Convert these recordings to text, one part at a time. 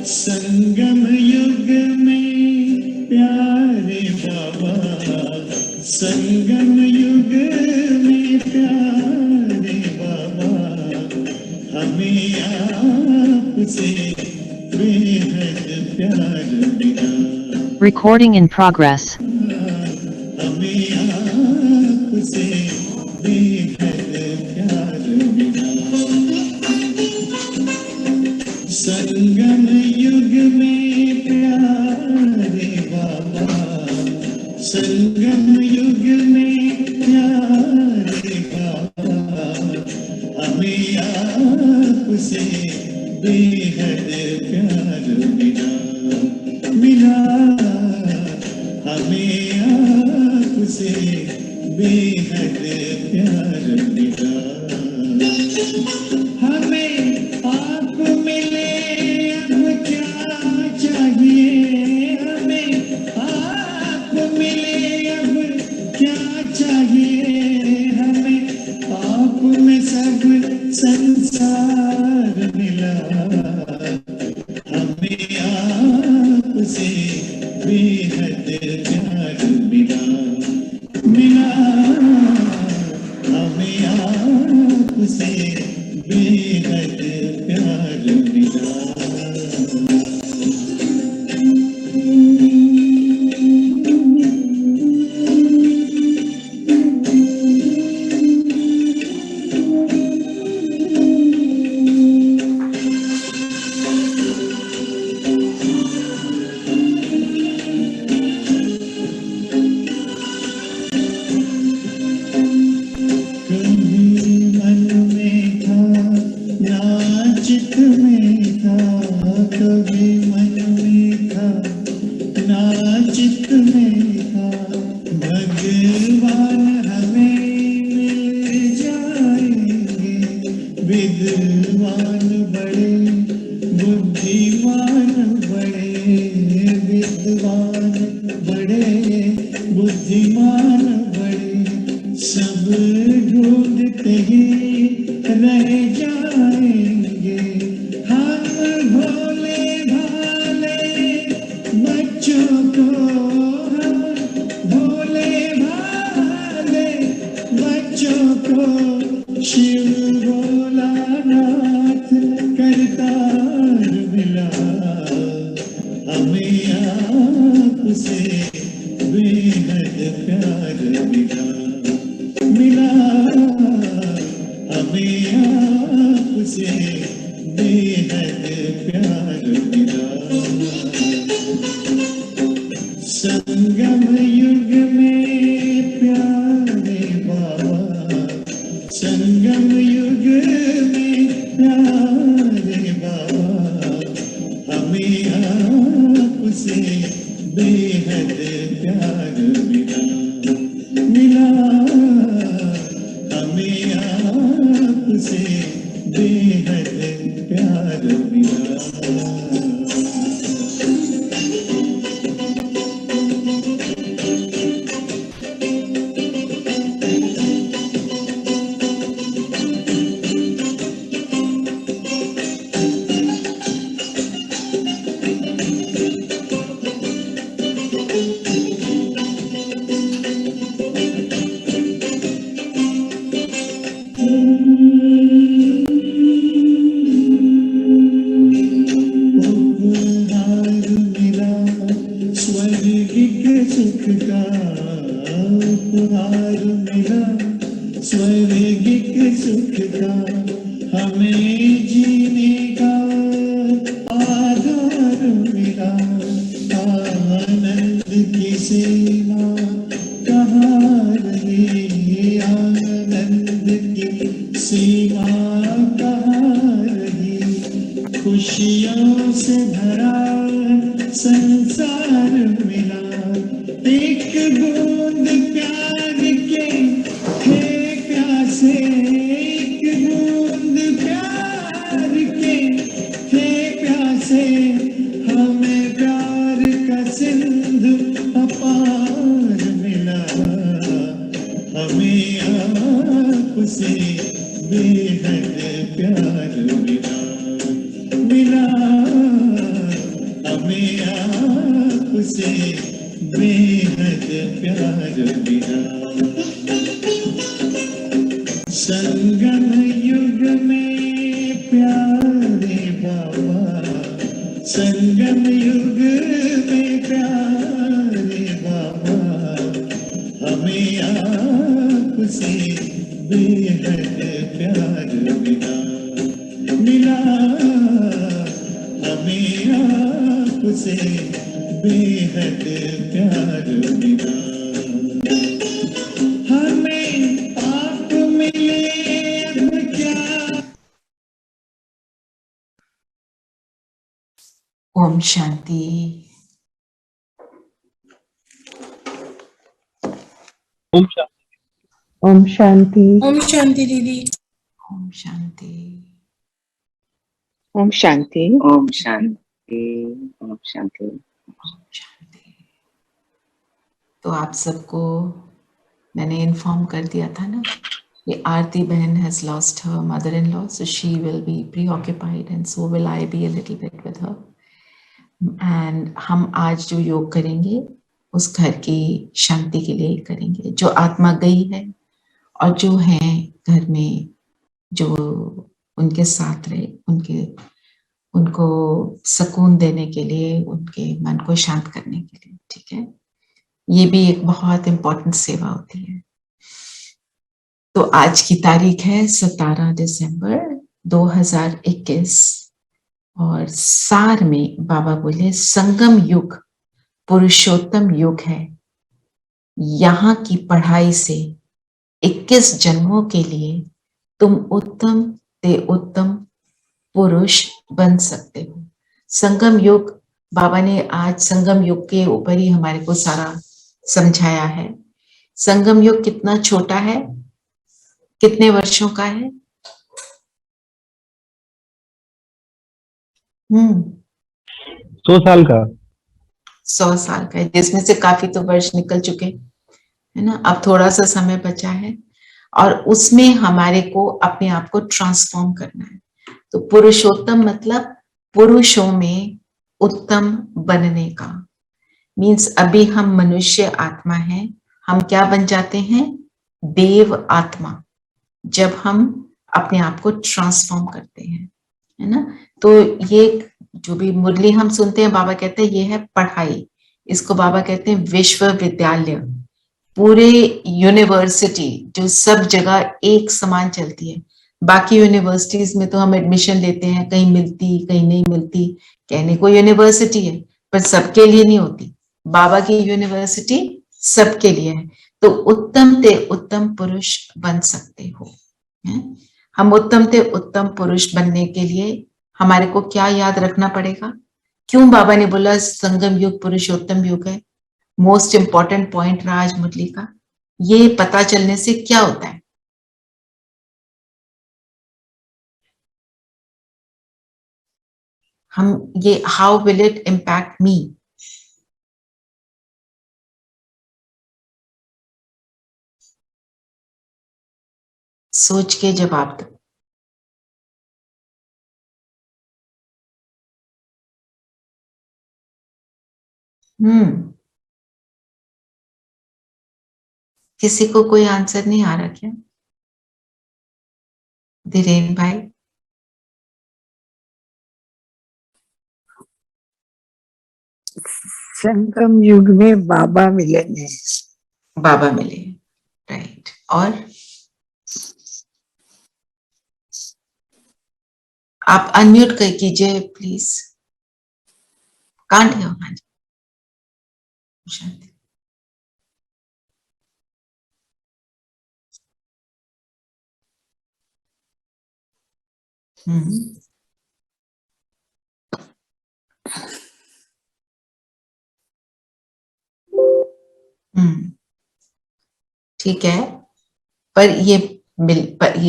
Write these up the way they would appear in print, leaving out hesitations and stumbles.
संगम युग में प्यारे बाबा, संगम युग में प्यारे बाबा, हमें आपसे बेहद प्यार मिला। Recording in progress. हमें आपसे बेहद प्यार मिला। संगम युग में प्यारे बाबा, संगम युग में प्यारे बाबा, हमें आपसे बेहद प्यार मिला। मिला हमें आपसे बेहद प्यार मिला। हमें आप मिले अब क्या चाहिए, हमें आप मिले अब क्या चाहिए, हमें आप में सब संसार मिला। हमें आपसे बेहद प्यार मिला। मिला हमें आपसे बेहद प्यार मिला। कभी मन में था ना चित में था, भगवान हमें मिल जाएंगे। विद्वान बड़े बुद्धिमान बड़े, विद्वान बड़े बुद्धिमान बड़े, सब ढूंढते ही रह जाएंगे। हम भोले भाले बच्चों को, हम भोले भाले बच्चों को शिव भोलानाथ करतार मिला। हमें आपसे बेहद प्यार मिला। मिला हमें आपसे बेहद प्यार मिला। संगम युग में प्यारे बाबा, संगम युग में प्यारे बाबा, हमें आपसे बेहद प्यार मिला। मिला हमें आपसे बेहद प्यार मिला। उपहार मिला स्वर्गिक सुख का, उपहार मिला स्वर्गिक सुख का, हमें जीने का आधार मिला। आनंद की सीमा कहाँ रही, आनंद की सीमा कहाँ रही, खुशियों से भरा संसार मिला। एक बूंद प्यार के थे प्यासे, एक बूंद प्यार के थे प्यासे, हमें आपसे बेहद प्यार मिला। संगम युग में प्यारे बाबा, संगम युग में प्यारे बाबा, हमें आपसे बेहद प्यार मिला, मिला हमें आपसे बेहद प्यार मिला। हमें आप मिले अब क्या। ओम शांति। ओम शांति। ओम शांति। ओम शांति दीदी। ओम शांति। ओम शांति। ओम शांति। ओम शांति। ओम शांति। तो आप सबको मैंने इन्फॉर्म कर दिया था ना कि आरती बहन has lost her mother in law, so she will be preoccupied and so will I be a little bit with her. And हम आज जो योग करेंगे उस घर की शांति के लिए करेंगे, जो आत्मा गई है और जो है घर में, जो उनके साथ रहे, उनको सुकून देने के लिए, उनके मन को शांत करने के लिए। ठीक है, ये भी एक बहुत इंपॉर्टेंट सेवा होती है। तो आज की तारीख है 17 दिसंबर 2021 और सार में बाबा बोले संगम युग पुरुषोत्तम युग है। यहाँ की पढ़ाई से 21 जन्मों के लिए तुम उत्तम से उत्तम पुरुष बन सकते हो। संगम युग, बाबा ने आज संगम युग के ऊपर ही हमारे को सारा समझाया है। संगम युग कितना छोटा है, कितने वर्षों का है? 100 साल का। 100 साल का है, जिसमें से काफी तो वर्ष निकल चुके है ना। अब थोड़ा सा समय बचा है और उसमें हमारे को अपने आप को ट्रांसफॉर्म करना है। तो पुरुषोत्तम मतलब पुरुषों में उत्तम बनने का। मीन्स अभी हम मनुष्य आत्मा हैं, हम क्या बन जाते हैं? देव आत्मा, जब हम अपने आप को ट्रांसफॉर्म करते हैं, है ना। तो ये जो भी मुरली हम सुनते हैं, बाबा कहते हैं ये है पढ़ाई। इसको बाबा कहते हैं विश्वविद्यालय। पूरे यूनिवर्सिटी जो सब जगह एक समान चलती है। बाकी यूनिवर्सिटीज में तो हम एडमिशन लेते हैं, कहीं मिलती कहीं नहीं मिलती, कहने को यूनिवर्सिटी है पर सबके लिए नहीं होती। बाबा की यूनिवर्सिटी सबके लिए है। तो उत्तम से उत्तम पुरुष बन सकते हो। हम उत्तम से उत्तम पुरुष बनने के लिए हमारे को क्या याद रखना पड़ेगा? क्यों बाबा ने बोला संगम युग पुरुषोत्तम युग है? मोस्ट इंपॉर्टेंट पॉइंट रहा आज मुरली का। ये पता चलने से क्या होता है? हम ये हाउ विल इट इम्पैक्ट मी? सोच के जवाब दो। किसी को कोई आंसर नहीं आ रहा क्या? धीरेन भाई। संगम युग में बाबा मिलेंगे। बाबा मिले, राइट। और आप अनम्यूट कर कीजिए प्लीज। Can't hear. हाँ जी, शांति। ठीक है, पर ये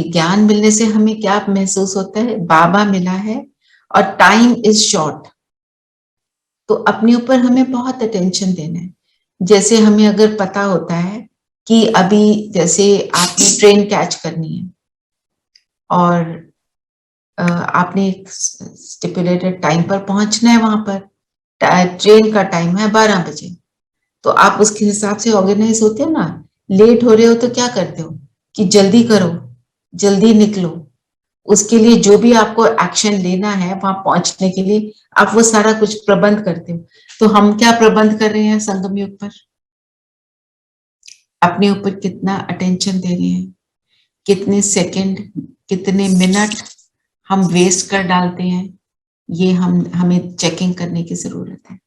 ज्ञान मिलने से हमें क्या महसूस होता है? बाबा मिला है और टाइम इज शॉर्ट, तो अपने ऊपर हमें बहुत अटेंशन देना है। जैसे हमें अगर पता होता है कि अभी जैसे आपने ट्रेन कैच करनी है और आपने एक स्टिपुलेटेड टाइम पर पहुंचना है वहां पर, ट्रेन का टाइम है 12 बजे, तो आप उसके हिसाब से ऑर्गेनाइज होते हो ना। लेट हो रहे हो तो क्या करते हो कि जल्दी करो, जल्दी निकलो, उसके लिए जो भी आपको एक्शन लेना है वहां पहुंचने के लिए आप वो सारा कुछ प्रबंध करते हो। तो हम क्या प्रबंध कर रहे हैं संगम युग पर? अपने ऊपर कितना अटेंशन दे रहे हैं, कितने सेकंड, कितने मिनट हम वेस्ट कर डालते हैं, ये हमें चेकिंग करने की जरूरत है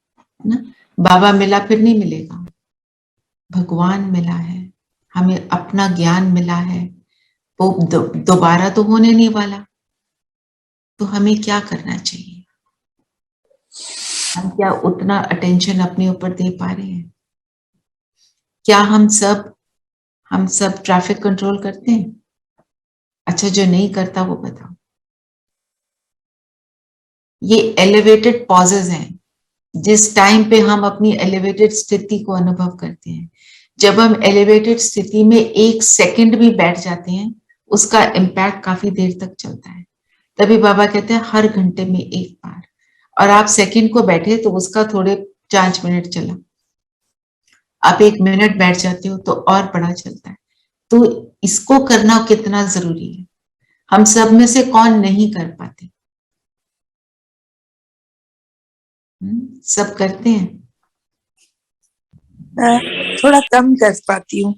ना। बाबा मिला फिर नहीं मिलेगा, भगवान मिला है, हमें अपना ज्ञान मिला है, वो दोबारा तो होने नहीं वाला। तो हमें क्या करना चाहिए? हम क्या उतना अटेंशन अपने ऊपर दे पा रहे हैं? क्या हम सब ट्रैफिक कंट्रोल करते हैं? अच्छा, जो नहीं करता वो बताओ। ये एलिवेटेड पॉजेज हैं, जिस टाइम पे हम अपनी एलिवेटेड स्थिति को अनुभव करते हैं। जब हम एलिवेटेड स्थिति में 1 सेकंड भी बैठ जाते हैं, उसका इम्पैक्ट काफी देर तक चलता है। तभी बाबा कहते हैं हर घंटे में एक बार, और आप सेकंड को बैठे तो उसका थोड़े 5 मिनट चला, आप 1 मिनट बैठ जाते हो तो और बड़ा चलता है। तो इसको करना कितना जरूरी है, हम सब में से कौन नहीं कर पाते? सब करते हैं। थोड़ा कम कर पाती हूँ,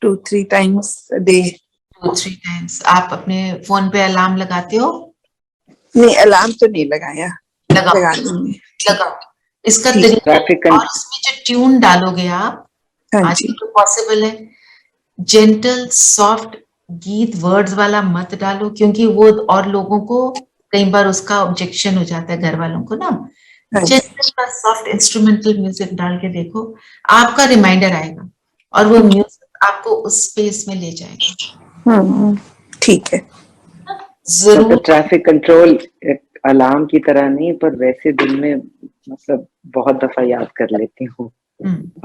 2-3 times a day। 2-3 टाइम्स। आप अपने फोन पे अलार्म लगाते हो? नहीं, अलार्म तो नहीं लगाया, लगाओ, लगा लूंगी। लगाओ। इसका ठीक, तरीका, ट्रैफिक और इसमें जो ट्यून डालोगे आप, हाँ आज जी, तो पॉसिबल है। जेंटल सॉफ्ट गीत वर्ड्स वाला मत डालो, क्योंकि वो और लोगों को कई बार उसका ऑब्जेक्शन हो जाता है, घर वालों को ना। हाँ जी। जेंटल का सॉफ्ट इंस्ट्रूमेंटल म्यूजिक डाल के देखो, आपका रिमाइंडर आएगा और वो म्यूजिक आपको उस स्पेस में ले जाएगा। ठीक है। जरूर। मतलब ट्रैफिक कंट्रोल अलार्म की तरह नहीं, पर वैसे दिन में मतलब बहुत दफा याद कर लेती हूँ,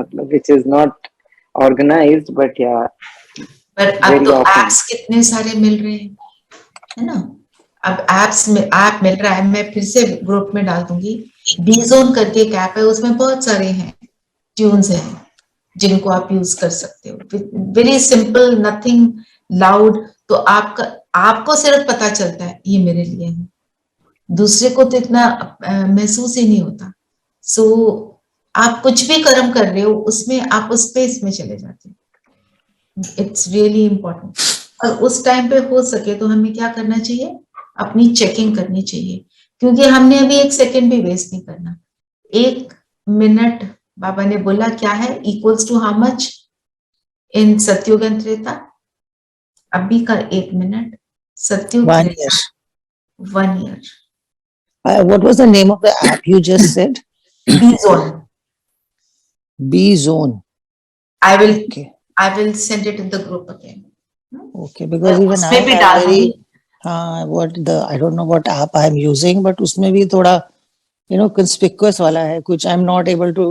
मतलब which is not organized but या पर अब तो एप्स कितने सारे मिल रहे हैं, है ना। अब एप्स में ऐप मिल रहा है, मैं फिर से ग्रुप में डाल दूंगी। बी जोन करके एक ऐप है, उसमें बहुत सारे हैं, ट्यून्स हैं जिनको आप यूज कर सकते हो। Very simple, nothing loud. तो आपको सिर्फ पता चलता है ये मेरे लिए है, दूसरे को तो इतना महसूस ही नहीं होता। सो आप कुछ भी कर्म कर रहे हो उसमें आप उस स्पेस में चले जाते हो। It's really important. और उस टाइम पे हो सके तो हमें क्या करना चाहिए, अपनी चेकिंग करनी चाहिए, क्योंकि हमने अभी 1 सेकंड भी वेस्ट नहीं करना। 1 मिनट बाबा ने बोला क्या है, equals to how much in Satyug and Treta? अभी का 1 minute, Satyug 1 Treta year. 1 year. What was the name of the app you just said? B zone. B Zone. I will Okay. I will send it in the group again. Okay. Because even I उसमें भी have डाल very दूंगी। I don't know what app I am using, but उसमें भी थोड़ा conspicuous वाला है कुछ. I'm not able to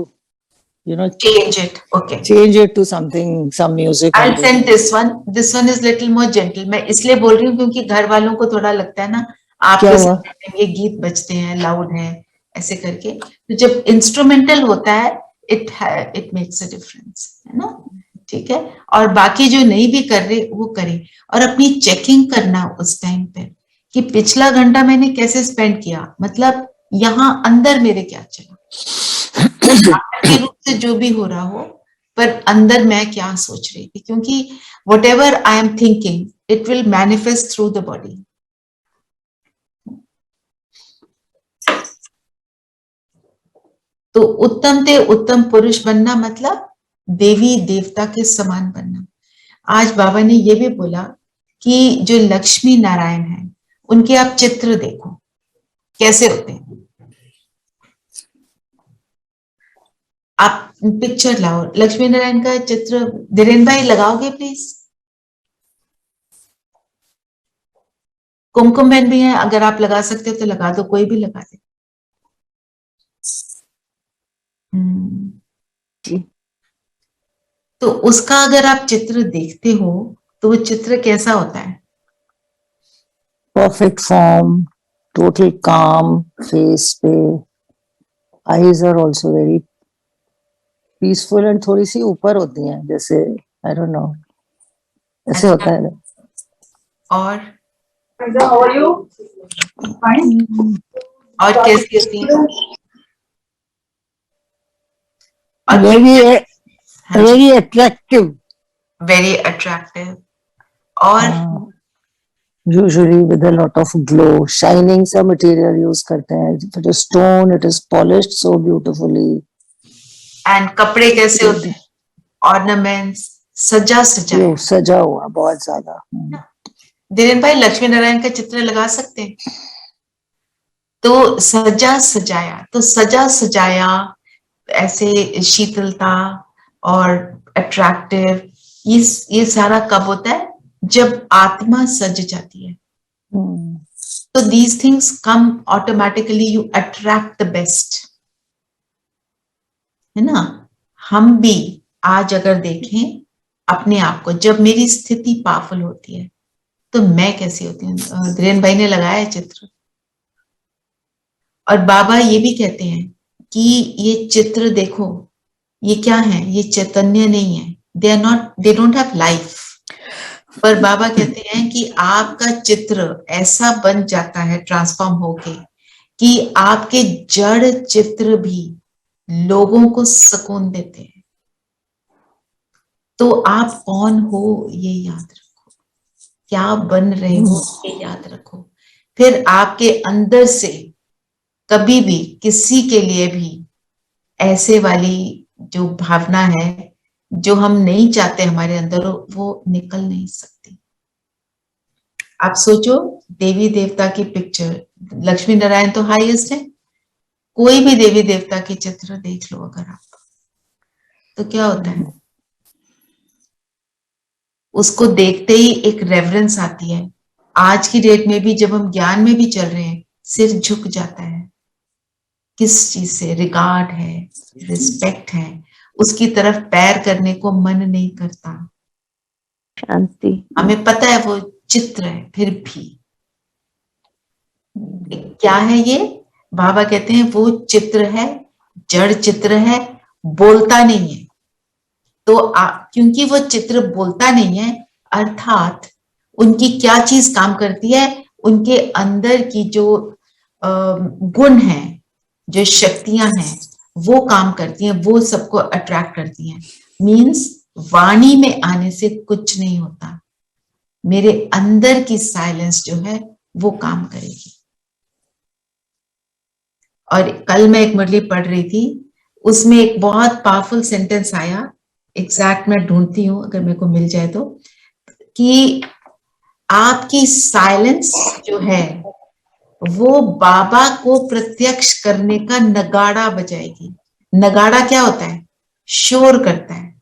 Change it. Okay. change it to something, some music. I'll send this one. This one is little more gentle. मैं इसलिए बोल रही हूँ क्योंकि घर वालों को थोड़ा लगता है ना, आपके साथ ये गीत बजते हैं, लाउड है, ऐसे करके। तो जब इंस्ट्रूमेंटल होता है, इट मेक्स अ डिफरेंस, है ना। ठीक है। और बाकी जो नहीं भी कर रहे वो करें, और अपनी चेकिंग करना उस टाइम पे कि पिछला घंटा मैंने कैसे स्पेंड किया, मतलब यहाँ अंदर मेरे क्या चला, के रूप से जो भी हो रहा हो, पर अंदर मैं क्या सोच रही थी, क्योंकि what ever I am thinking it will manifest through the body. तो उत्तम ते उत्तम पुरुष बनना मतलब देवी देवता के समान बनना। आज बाबा ने ये भी बोला कि जो लक्ष्मी नारायण है उनके आप चित्र देखो कैसे होते हैं। आप पिक्चर लाओ लक्ष्मी नारायण का चित्र, धीरेन्द्र भाई लगाओगे प्लीज। कुमकुम बहन भी है, अगर आप लगा सकते हो तो लगा दो, कोई भी लगा दे। तो उसका अगर आप चित्र देखते हो तो वो चित्र कैसा होता है? Perfect form, total calm face पे, eyes are also very peaceful and थोड़ी सी ऊपर होती हैं, जैसे I don't know, ऐसे होता है. और और कैसी होती है? Very attractive. Very attractive. और Usually with a lot of glow, shining सा material use करते हैं. If it is stone, it is polished so beautifully. And कपड़े कैसे होते हैं? ऑर्नामेंट्स, सजा सजाया. यो सजा हुआ बहुत ज्यादा. धीरेन भाई, लक्ष्मी नारायण का चित्र लगा सकते हैं. तो सजा सजाया, तो सजा सजाया ऐसे शीतलता और अट्रैक्टिव, ये सारा कब होता है? जब आत्मा सज जाती है. तो these things come automatically, you attract the best, है ना. हम भी आज अगर देखें अपने आप को, जब मेरी स्थिति पावरफुल होती है तो मैं कैसी होती हूँ. धीरेन भाई ने लगाया है चित्र. और बाबा ये भी कहते हैं कि ये चित्र देखो, ये क्या है? ये चैतन्य नहीं है. they don't have life. पर बाबा कहते हैं कि आपका चित्र ऐसा बन जाता है ट्रांसफॉर्म होके कि आपके जड़ चित्र भी लोगों को सुकून देते हैं. तो आप कौन हो ये याद रखो, क्या बन रहे हो ये याद रखो. फिर आपके अंदर से कभी भी किसी के लिए भी ऐसे वाली जो भावना है जो हम नहीं चाहते हमारे अंदर, वो निकल नहीं सकती. आप सोचो, देवी देवता की पिक्चर, लक्ष्मी नारायण तो हाईएस्ट है. कोई भी देवी देवता के चित्र देख लो अगर आप, तो क्या होता है? उसको देखते ही एक रेवरेंस आती है. आज की डेट में भी जब हम ज्ञान में भी चल रहे हैं, सिर झुक जाता है. किस चीज से? रिगार्ड है, रिस्पेक्ट है. उसकी तरफ पैर करने को मन नहीं करता. शांति. हमें पता है वो चित्र है, फिर भी क्या है ये? बाबा कहते हैं वो चित्र है, जड़ चित्र है, बोलता नहीं है. तो क्योंकि वो चित्र बोलता नहीं है, अर्थात उनकी क्या चीज काम करती है? उनके अंदर की जो गुण है, जो शक्तियां हैं, वो काम करती हैं, वो सबको अट्रैक्ट करती हैं. मीन्स वाणी में आने से कुछ नहीं होता. मेरे अंदर की साइलेंस जो है वो काम करेगी. और कल मैं एक मुरली पढ़ रही थी, उसमें एक बहुत पावरफुल सेंटेंस आया, एग्जैक्ट मैं ढूंढती हूँ अगर मेरे को मिल जाए तो, कि आपकी साइलेंस जो है वो बाबा को प्रत्यक्ष करने का नगाड़ा बजाएगी. नगाड़ा क्या होता है? शोर करता है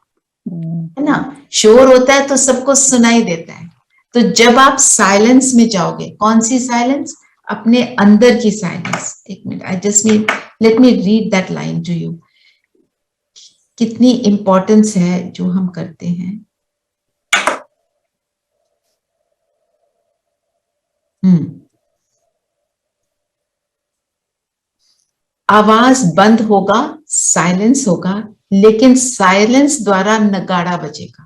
ना. शोर होता है तो सबको सुनाई देता है. तो जब आप साइलेंस में जाओगे, कौन सी साइलेंस? अपने अंदर की साइलेंस. एक मिनट, I just need, let me read that line to you. कितनी इंपॉर्टेंस है जो हम करते हैं. आवाज बंद होगा, साइलेंस होगा, लेकिन साइलेंस द्वारा नगाड़ा बजेगा,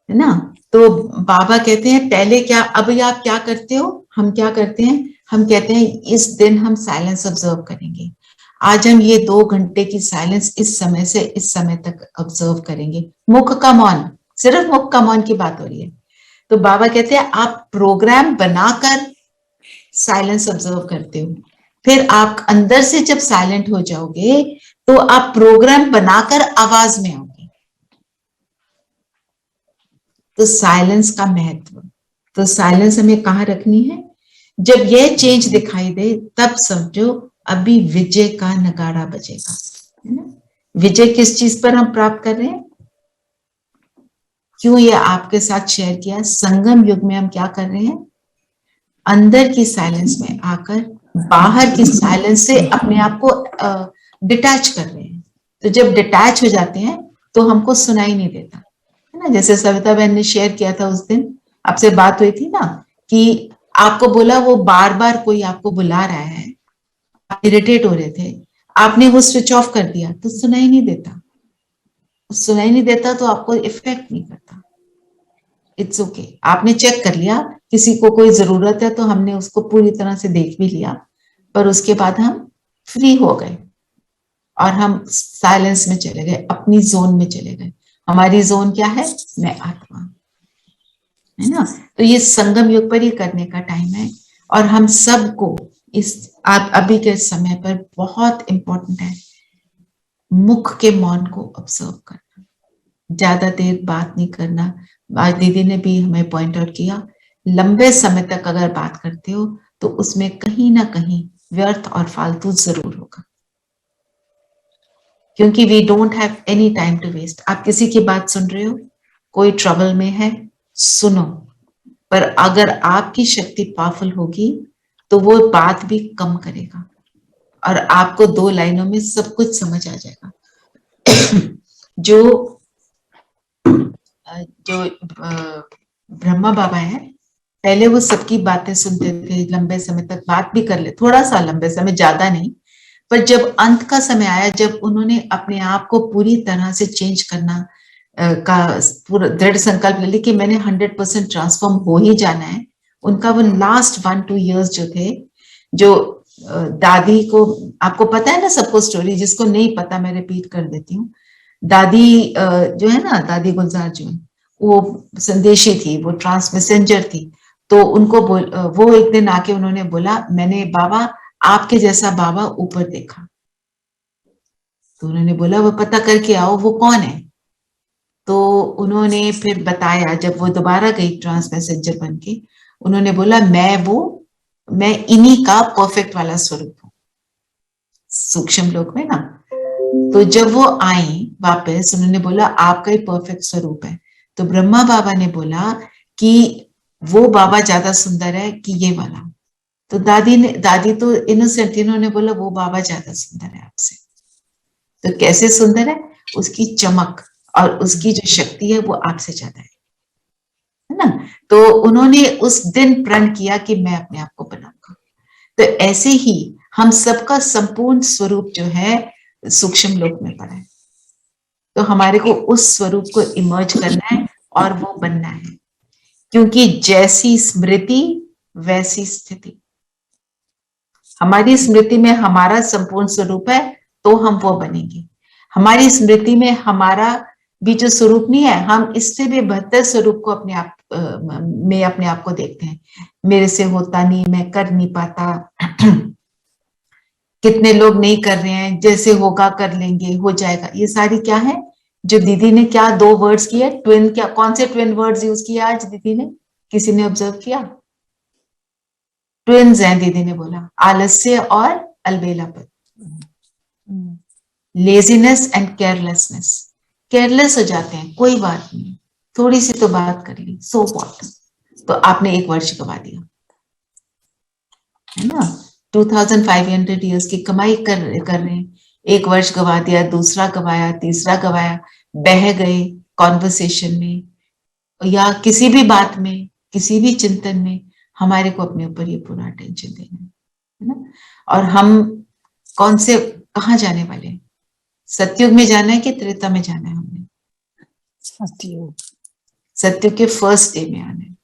है ना. तो बाबा कहते हैं पहले क्या, अभी आप क्या करते हो? हम क्या करते हैं? हम कहते हैं इस दिन हम साइलेंस ऑब्जर्व करेंगे. आज हम ये 2 घंटे की साइलेंस इस समय से इस समय तक ऑब्जर्व करेंगे. मुख का मौन, सिर्फ मुख का मौन की बात हो रही है. तो बाबा कहते हैं आप प्रोग्राम बनाकर साइलेंस ऑब्जर्व करते हो. फिर आप अंदर से जब साइलेंट हो जाओगे तो आप प्रोग्राम बनाकर आवाज में आओगे. तो साइलेंस का महत्व, तो साइलेंस हमें कहाँ रखनी है? जब यह चेंज दिखाई दे तब समझो अभी विजय का नगाड़ा बजेगा, है ना. विजय किस चीज पर हम प्राप्त कर रहे हैं? क्यों ये आपके साथ शेयर किया? संगम युग में हम क्या कर रहे हैं? अंदर की साइलेंस में आकर बाहर की साइलेंस से अपने आप को डिटैच कर रहे हैं. तो जब डिटैच हो जाते हैं तो हमको सुनाई नहीं देता, है ना. जैसे सविता बहन ने शेयर किया था उस दिन, आपसे बात हुई थी ना, कि आपको बोला वो बार बार कोई आपको बुला रहा है, आप इरिटेट हो रहे थे, आपने वो स्विच ऑफ कर दिया तो सुनाई नहीं देता, सुनाई नहीं देता तो आपको इफेक्ट नहीं करता। इट्स ओके, आपने चेक कर लिया, किसी को कोई जरूरत है तो हमने उसको पूरी तरह से देख भी लिया, पर उसके बाद हम फ्री हो गए और हम साइलेंस में चले गए, अपनी जोन में चले गए। हमारी जोन क्या है? मैं आत्मा, है ना। तो ये संगम युग पर ही करने का टाइम है और हम सबको इस अभी के समय पर बहुत इंपॉर्टेंट है मुख के मौन को ऑब्जर्व करना, ज्यादा देर बात नहीं करना। आज दीदी ने भी हमें पॉइंट आउट किया, लंबे समय तक अगर बात करते हो तो उसमें कहीं ना कहीं व्यर्थ और फालतू जरूर होगा, क्योंकि we don't have any time to waste. आप किसी की बात सुन रहे हो, कोई ट्रबल में है, सुनो, पर अगर आपकी शक्ति पावरफुल होगी तो वो बात भी कम करेगा और आपको 2 लाइनों में सब कुछ समझ आ जाएगा। जो ब्रह्मा बाबा है, पहले वो सबकी बातें सुनते थे, लंबे समय तक बात भी कर ले, थोड़ा सा लंबे समय, ज्यादा नहीं, पर जब अंत का समय आया, जब उन्होंने अपने आप को पूरी तरह से चेंज करना का पूरा दृढ़ संकल्प ले लिया कि मैंने 100% ट्रांसफॉर्म हो ही जाना है, उनका वो लास्ट 1-2 इयर्स जो थे, जो दादी को, आपको पता है ना सबको स्टोरी, जिसको नहीं पता मैं रिपीट कर देती हूँ। दादी जो है ना, दादी गुलजार जो है, वो संदेशी थी, वो ट्रांस मैसेंजर थी, तो उनको वो एक दिन आके उन्होंने बोला, मैंने बाबा आपके जैसा बाबा ऊपर देखा। तो उन्होंने बोला वो पता करके आओ वो कौन है। तो उन्होंने फिर बताया, जब वो दोबारा गई ट्रांस मैसेंजर बन के, उन्होंने बोला मैं इन्हीं का परफेक्ट वाला स्वरूप हूँ, सूक्ष्म लोक में ना। तो जब वो आई वापस, उन्होंने बोला आपका ही परफेक्ट स्वरूप है। तो ब्रह्मा बाबा ने बोला कि वो बाबा ज्यादा सुंदर है कि ये वाला। तो दादी तो इनोसेंट थी, उन्होंने बोला वो बाबा ज्यादा सुंदर है आपसे। तो कैसे सुंदर है? उसकी चमक और उसकी जो शक्ति है वो आपसे ज्यादा है ना। तो उन्होंने उस दिन प्रण किया कि मैं अपने आप को बनाऊंगा। तो ऐसे ही हम सबका संपूर्ण स्वरूप जो है सूक्ष्म लोक में पड़ा है, तो हमारे को उस स्वरूप को इमर्ज करना है और वो बनना है, क्योंकि जैसी स्मृति वैसी स्थिति। हमारी स्मृति में हमारा संपूर्ण स्वरूप है तो हम वो बनेंगे। हमारी स्मृति में हमारा भी जो स्वरूप नहीं है, हम इससे भी बेहतर स्वरूप को अपने आप को देखते हैं। मेरे से होता नहीं, मैं कर नहीं पाता, कितने लोग नहीं कर रहे हैं, जैसे होगा कर लेंगे, हो जाएगा। ये सारी क्या है? जो दीदी ने क्या 2 वर्ड्स किए, ट्विन, क्या कौन से ट्विन वर्ड्स यूज किया आज दीदी ने? किसी ने ऑब्जर्व किया? ट्विन्स हैं दीदी ने बोला, आलस्य और अलबेलापन, लेजीनेस एंड केयरलेसनेस। केयरलेस हो जाते हैं, कोई बात नहीं, थोड़ी सी तो बात कर ली, सो व्हाट, तो आपने 1 वर्ष गवा दिया, है ना। 2500 ईयर्स की कमाई कर रहे हैं, 1 वर्ष गवा दिया, दूसरा गवाया, तीसरा गवाया, बह गए कॉन्वर्सेशन में या किसी भी बात में, किसी भी चिंतन में। हमारे को अपने ऊपर ये पूरा अटेंशन देना है ना। और हम कौन से, कहाँ जाने वाले हैं? सतयुग में जाना है कि त्रेता में जाना है? हमने सतयुग के फर्स्ट डे में आना है,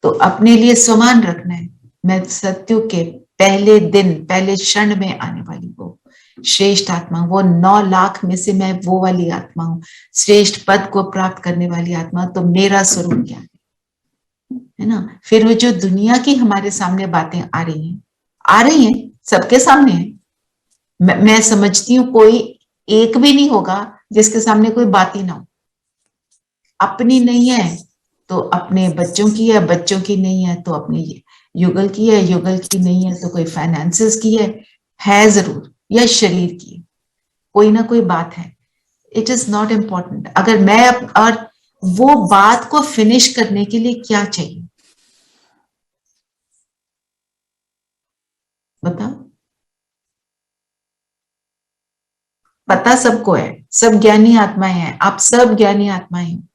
तो अपने लिए समान रखना है। मैं सतयुग के पहले दिन, पहले क्षण में आने वाली वो श्रेष्ठ आत्मा, वो 9 लाख में से मैं वो वाली आत्मा हूँ, श्रेष्ठ पद को प्राप्त करने वाली आत्मा। तो मेरा स्वरूप क्या है ना। फिर वो जो दुनिया की हमारे सामने बातें आ रही हैं, सबके सामने है। मैं समझती हूँ कोई एक भी नहीं होगा जिसके सामने कोई बात ही ना हो। अपनी नहीं है तो अपने बच्चों की है, बच्चों की नहीं है तो अपने युगल की है, युगल की नहीं है तो कोई फाइनेंसेस की है जरूर, या शरीर की, कोई ना कोई बात है। It is not important. अगर मैं और वो बात को फिनिश करने के लिए क्या चाहिए बताओ? पता सबको है, सब ज्ञानी आत्माएं हैं, आप सब ज्ञानी आत्माएं हैं,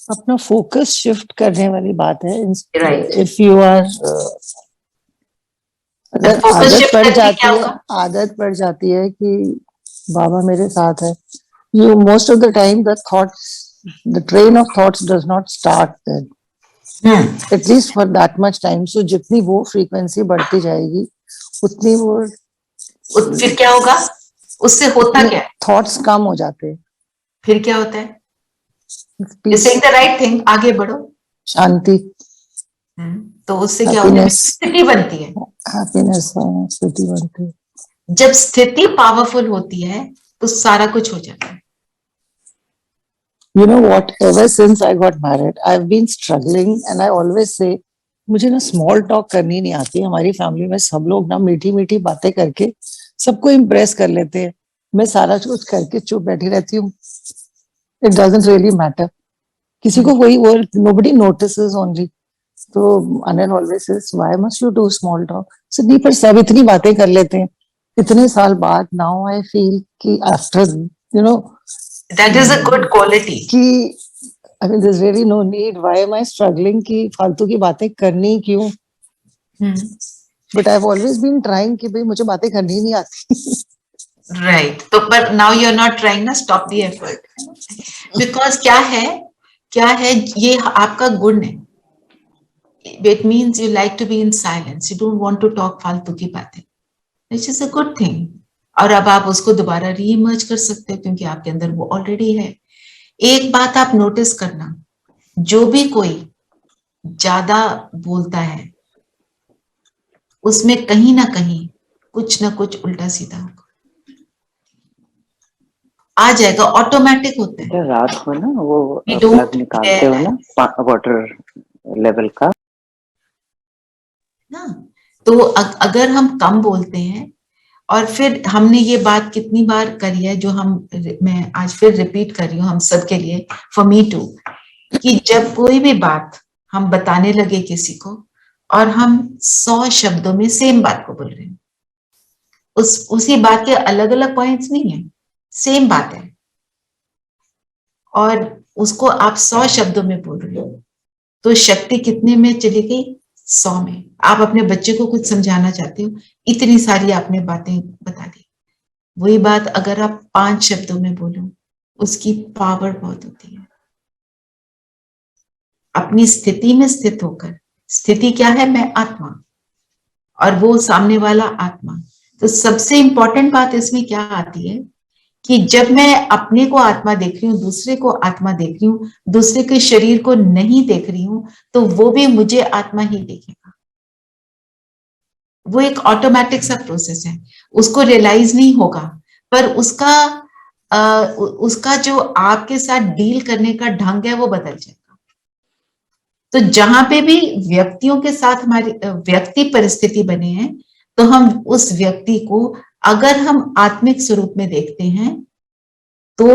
अपना फोकस शिफ्ट करने वाली बात है. Right. इफ यू आर अगर focus आदत shift पड़ करके जाती क्या है, होगा? आदत पड़ जाती है कि बाबा मेरे साथ है, you most of the time the train of thoughts does not start then, at least for that much time. So जितनी वो frequency बढ़ती जाएगी उतनी वो फिर क्या होगा? उससे होता क्या है? थॉट्स कम हो जाते हैं. फिर क्या होता है? You're Peace, saying the right thing, आगे बढ़ो. शांति, तो उससे क्या होता है? Happiness. स्थिति बनती है. हैप्पीनेस, स्थिति बनती है. जब स्थिति पावरफुल होती है तो सारा कुछ हो जाता है. You know what? Ever since I got married, I've been struggling, and I always say, मुझे ना स्मॉल टॉक करनी नहीं आती. हमारी फैमिली में सब लोग ना मीठी मीठी बातें करके सबको इम्प्रेस कर लेते हैं. मैं सारा कुछ करके चुप बैठी रहती हूँ. It doesn't really matter. किसी को कोई वो nobody notices only. तो Anil always says, why must you do small talk? So नहीं, पर सब इतनी बातें कर लेते हैं इतने साल बाद. Now I feel कि after you know That is a good quality. कि I mean there's really no need. Why am I struggling कि फालतू की बातें करनी क्यों? But I've always been trying कि भाई मुझे बातें करनी ही नहीं आती. Right. तो पर now you're not trying ना, stop the effort. Because क्या है ये आपका गुण है. It means you like to be in silence. You don't want to talk फालतू की बातें. Which is a good thing. और अब आप उसको दोबारा रीइमर्ज कर सकते हो क्योंकि आपके अंदर वो ऑलरेडी है. एक बात आप नोटिस करना, जो भी कोई ज्यादा बोलता है उसमें कहीं ना कहीं कुछ ना कुछ उल्टा सीधा होगा. आ जाएगा, ऑटोमेटिक होता है. रात को ना वो We प्लग don't निकालते हो ना वाटर लेवल का ना. तो अगर हम कम बोलते हैं, और फिर हमने ये बात कितनी बार करी है जो मैं आज फिर रिपीट कर रही हूँ हम सबके लिए, फॉर मी टू, कि जब कोई भी बात हम बताने लगे किसी को और हम 100 शब्दों में सेम बात को बोल रहे हैं, उसी बात के अलग अलग पॉइंट्स नहीं है, सेम बात है, और उसको आप 100 शब्दों में बोल रहे हो, तो शक्ति कितने में चली गई? 100 में. आप अपने बच्चे को कुछ समझाना चाहते हो, इतनी सारी आपने बातें बता दी. वही बात अगर आप 5 शब्दों में बोलो, उसकी पावर बहुत होती है. अपनी स्थिति में स्थित होकर, स्थिति क्या है? मैं आत्मा और वो सामने वाला आत्मा. तो सबसे इंपॉर्टेंट बात इसमें क्या आती है कि जब मैं अपने को आत्मा देख रही हूँ, दूसरे को आत्मा देख रही हूँ, दूसरे के शरीर को नहीं देख रही हूँ, तो वो भी मुझे आत्मा ही देखेगा. वो एक ऑटोमेटिक सा प्रोसेस है, उसको रियलाइज नहीं होगा, पर उसका जो आपके साथ डील करने का ढंग है वो बदल जाएगा. तो जहां पे भी व्यक्तियों के साथ हमारी व्यक्ति परिस्थिति बने हैं, तो हम उस व्यक्ति को अगर हम आत्मिक स्वरूप में देखते हैं तो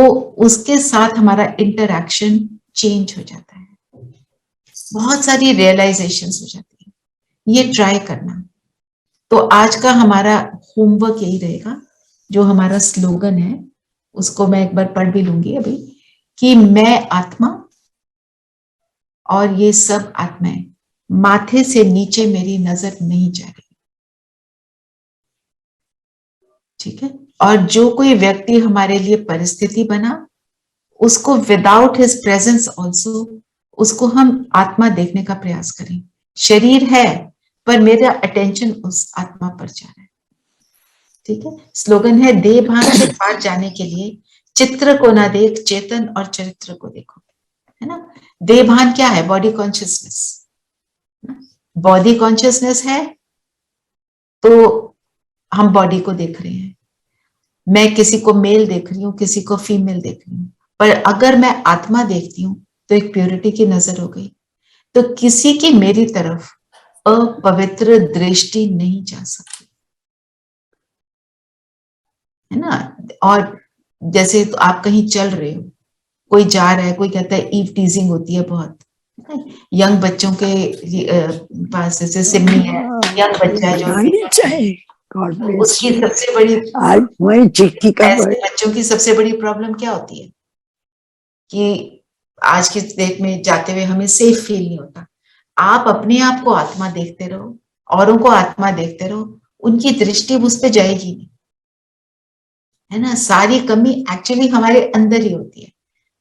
उसके साथ हमारा इंटरैक्शन चेंज हो जाता है. बहुत सारी रियलाइजेशंस हो जाती है. ये ट्राई करना. तो आज का हमारा होमवर्क यही रहेगा, जो हमारा स्लोगन है उसको मैं एक बार पढ़ भी लूंगी अभी, कि मैं आत्मा और ये सब आत्माएं, माथे से नीचे मेरी नजर नहीं जा रही. ठीक है. और जो कोई व्यक्ति हमारे लिए परिस्थिति बना, उसको विदाउट हिज प्रेजेंस ऑल्सो, उसको हम आत्मा देखने का प्रयास करें. शरीर है पर मेरा अटेंशन उस आत्मा पर जा रहा है. ठीक है. स्लोगन है, देह भान से पार जाने के लिए चित्र को ना देख, चेतन और चरित्र को देखो. है ना. देह भान क्या है? Body consciousness. बॉडी कॉन्शियसनेस है तो हम बॉडी को देख रहे हैं. मैं किसी को मेल देख रही हूँ, किसी को फीमेल देख रही हूँ, पर अगर मैं आत्मा देखती हूँ तो एक प्योरिटी की नजर हो गई. तो किसी की मेरी तरफ अपवित्र दृष्टि नहीं जा सकती. है ना. और जैसे तो आप कहीं चल रहे हो, कोई जा रहा है, कोई कहता है ईव टीजिंग होती है बहुत. यंग बच्चों के पास जैसे सिमी है, यंग बच्चा है जो, उसकी सबसे बड़ी ऐसे बच्चों की सबसे बड़ी प्रॉब्लम क्या होती है कि आज की डेट में जाते हुए हमें सेफ फील नहीं होता। आप अपने आप को आत्मा देखते रहो, औरों को आत्मा देखते रहो, उनकी दृष्टि उस पर जाएगी नहीं, है ना। सारी कमी एक्चुअली हमारे अंदर ही होती है,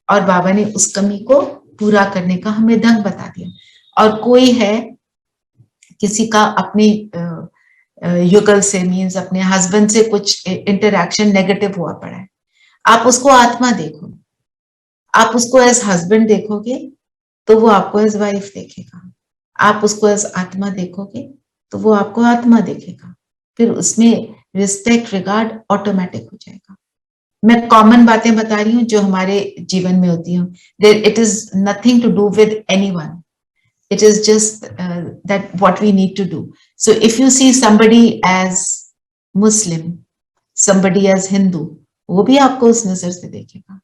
और बाबा ने उस कमी को पूरा करने का हमें ढंग बता दिया। और कोई है, किसी का अपने युगल से मीन्स अपने हस्बैंड से कुछ इंटरैक्शन नेगेटिव हुआ पड़ा है, आप उसको आत्मा देखो, आप उसको एज हस्बैंड देखोगे तो वो आपको एज वाइफ देखेगा, आप उसको एज आत्मा देखोगे तो वो आपको आत्मा देखेगा, फिर उसमें रिस्पेक्ट रिगार्ड ऑटोमेटिक हो जाएगा। मैं कॉमन बातें बता रही हूँ जो हमारे जीवन में होती हैं। It is nothing to do with anyone, it is just that what we need to do. So if you see somebody as Muslim, somebody as Hindu, वो भी आपको उस नजर से देखेगा,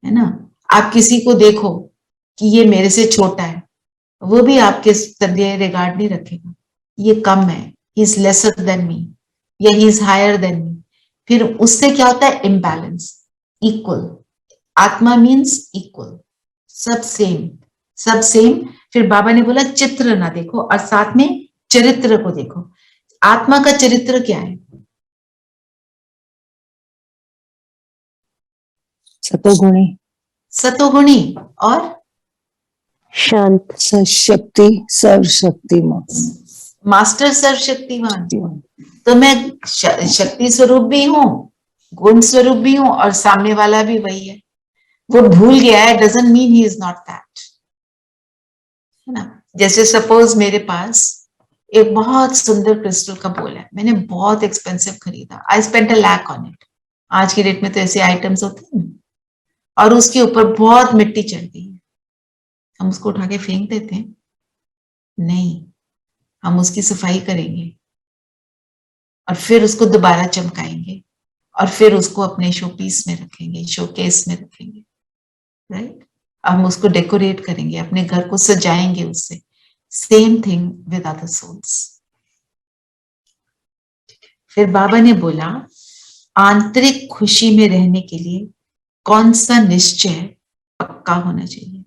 है ना। आप किसी को देखो कि ये मेरे से छोटा है, वो भी आपके लिए रिगार्ड नहीं रखेगा, ये कम है, he is lesser than me, या he is higher than me. फिर उससे क्या होता है, इम्बैलेंस। इक्वल, आत्मा मीन्स इक्वल, सब सेम, सब सेम। फिर बाबा ने बोला चित्र ना देखो, और साथ में चरित्र को देखो। आत्मा का चरित्र क्या है? सतोगुणी, सतोगुणी और शांत, शक्ति, सर्वशक्तिमान, मास्टर सर्वशक्तिमान। तो मैं शक्ति स्वरूप भी हूं, गुण स्वरूप भी हूं, और सामने वाला भी वही है। वो भूल गया है, doesn't mean he is not that, है ना। जैसे सपोज मेरे पास एक बहुत सुंदर क्रिस्टल का बोल है, मैंने बहुत एक्सपेंसिव खरीदा, I spent a lakh on it. आज की डेट में तो ऐसे आइटम्स होते हैं, और उसके ऊपर बहुत मिट्टी चढ़ गई है। हम उसको उठा के फेंक देते हैं? नहीं, हम उसकी सफाई करेंगे, और फिर उसको दोबारा चमकाएंगे, और फिर उसको अपने शो पीस में रखेंगे, शोकेस में रखेंगे, राइट। हम उसको डेकोरेट करेंगे, अपने घर को सजाएंगे उससे। Same thing with other souls. फिर बाबा ने बोला आंतरिक खुशी में रहने के लिए कौन सा निश्चय पक्का होना चाहिए।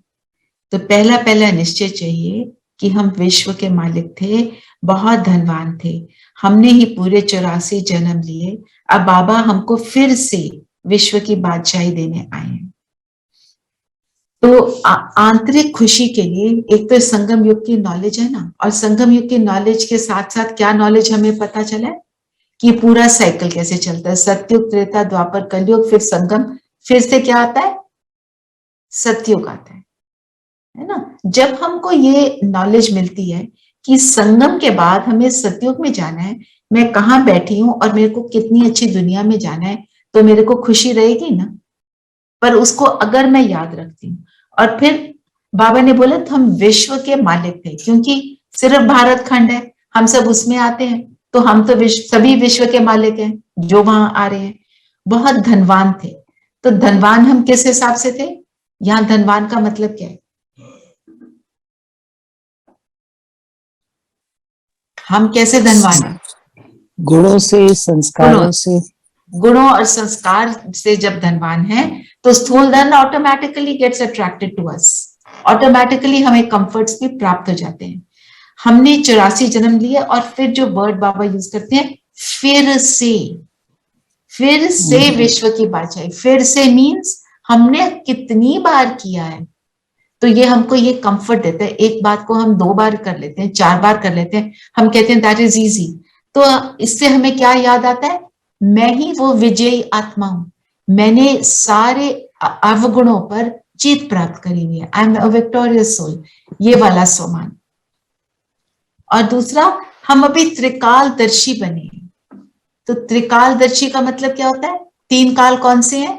तो पहला निश्चय चाहिए कि हम विश्व के मालिक थे, बहुत धनवान थे, हमने ही पूरे 84 जन्म लिए, अब बाबा हमको फिर से विश्व की बादशाही देने आए हैं। तो आंतरिक खुशी के लिए एक तो संगम युग की नॉलेज है ना, और संगम युग की नॉलेज के साथ साथ क्या नॉलेज हमें पता चला है कि पूरा साइकिल कैसे चलता है, सतयुग, त्रेता, द्वापर, कलयुग, फिर संगम, फिर से क्या आता है, सतयुग आता है ना। जब हमको ये नॉलेज मिलती है कि संगम के बाद हमें सतयुग में जाना है, मैं कहाँ बैठी हूं और मेरे को कितनी अच्छी दुनिया में जाना है, तो मेरे को खुशी रहेगी ना। पर उसको अगर मैं याद रखती हूँ, और फिर बाबा ने बोला तो हम विश्व के मालिक थे, क्योंकि सिर्फ भारत खंड है, हम सब उसमें आते हैं, तो हम तो सभी विश्व के मालिक हैं जो वहां आ रहे हैं। बहुत धनवान थे, तो धनवान हम किस हिसाब से थे? यहाँ धनवान का मतलब क्या है? हम कैसे धनवान हैं? गुणों से, संस्कारों से। गुणों और संस्कार से जब धनवान है तो स्थूल धन automatically gets attracted to us, automatically हमें कंफर्ट्स भी प्राप्त हो जाते हैं। हमने 84 जन्म लिए, और फिर जो वर्ड बाबा यूज करते हैं, फिर से विश्व की बादशाही। फिर से मीन्स हमने कितनी बार किया है, तो ये हमको ये कंफर्ट देता है। एक बात को हम 2 बार कर लेते हैं, 4 बार कर लेते हैं, हम कहते हैं दैट इज इजी। तो इससे हमें क्या याद आता है? मैं ही वो विजयी आत्मा हूं, मैंने सारे अवगुणों पर जीत प्राप्त करी हुई है, I am a victorious soul, ये वाला सम्मान। और दूसरा, हम अभी त्रिकालदर्शी बने। तो त्रिकालदर्शी का मतलब क्या होता है? 3 काल कौन से हैं?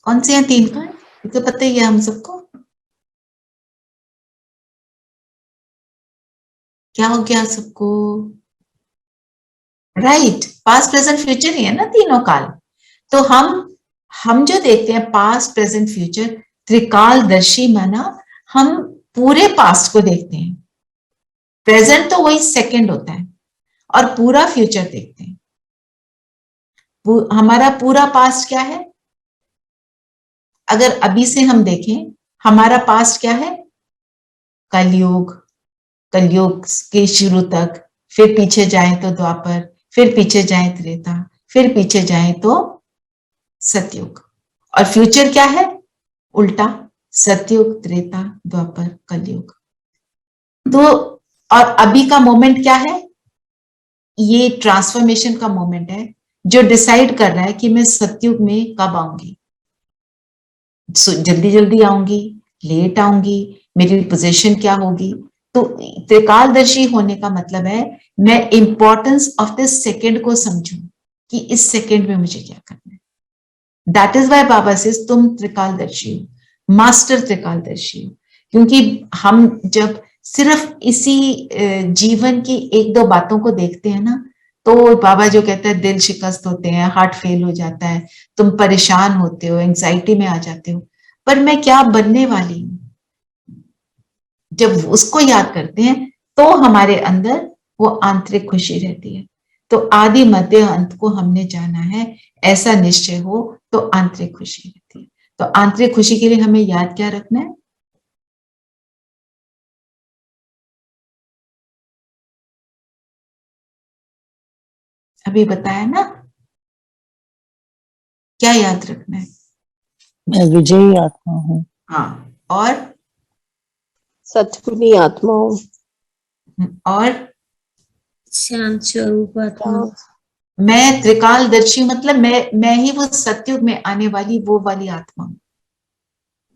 कौन से हैं 3 काल? ये तो पता ही है हम सबको। क्या हो गया सबको? राइट, पास्ट प्रेजेंट फ्यूचर ही है ना तीनों काल। तो हम जो देखते हैं पास्ट प्रेजेंट फ्यूचर, त्रिकालदर्शी माना हम पूरे पास्ट को देखते हैं, प्रेजेंट तो वही सेकंड होता है, और पूरा फ्यूचर देखते हैं। हमारा पूरा पास्ट क्या है? अगर अभी से हम देखें, हमारा पास्ट क्या है? कलयुग, कलयुग के शुरू तक, फिर पीछे जाएं तो द्वापर, फिर पीछे जाएं त्रेता, फिर पीछे जाएं तो सतयुग। और फ्यूचर क्या है? उल्टा, सतयुग, त्रेता, द्वापर, कलयुग। तो और अभी का मोमेंट क्या है? ये ट्रांसफॉर्मेशन का मोमेंट है जो डिसाइड कर रहा है कि मैं सतयुग में कब आऊंगी। जल्दी जल्दी आऊंगी, लेट आऊंगी, मेरी पोजीशन क्या होगी। तो त्रिकालदर्शी होने का मतलब है मैं इंपॉर्टेंस ऑफ दिस सेकंड को समझूं कि इस सेकंड में मुझे क्या करना है। दैट इज वाई बाबा से तुम त्रिकालदर्शी हो, मास्टर त्रिकालदर्शी हो। क्योंकि हम जब सिर्फ इसी जीवन की एक दो बातों को देखते हैं ना, तो बाबा जो कहते हैं दिल शिकस्त होते हैं, हार्ट फेल हो जाता है, तुम परेशान होते हो, एंजाइटी में आ जाते हो, पर मैं क्या बनने वाली हूं, जब उसको याद करते हैं तो हमारे अंदर वो आंतरिक खुशी रहती है। तो आदि मध्य अंत को हमने जाना है, ऐसा निश्चय हो तो आंतरिक खुशी रहती है। तो आंतरिक खुशी के लिए हमें याद क्या रखना है? अभी बताया ना, क्या याद रखना है? मैं विजयी आत्मा हूँ। हाँ, और सतगुणी आत्मा हूँ। और शांत स्वरूप आत्मा। मैं त्रिकालदर्शी, मतलब मैं ही वो सतयुग में आने वाली वो वाली आत्मा हूं,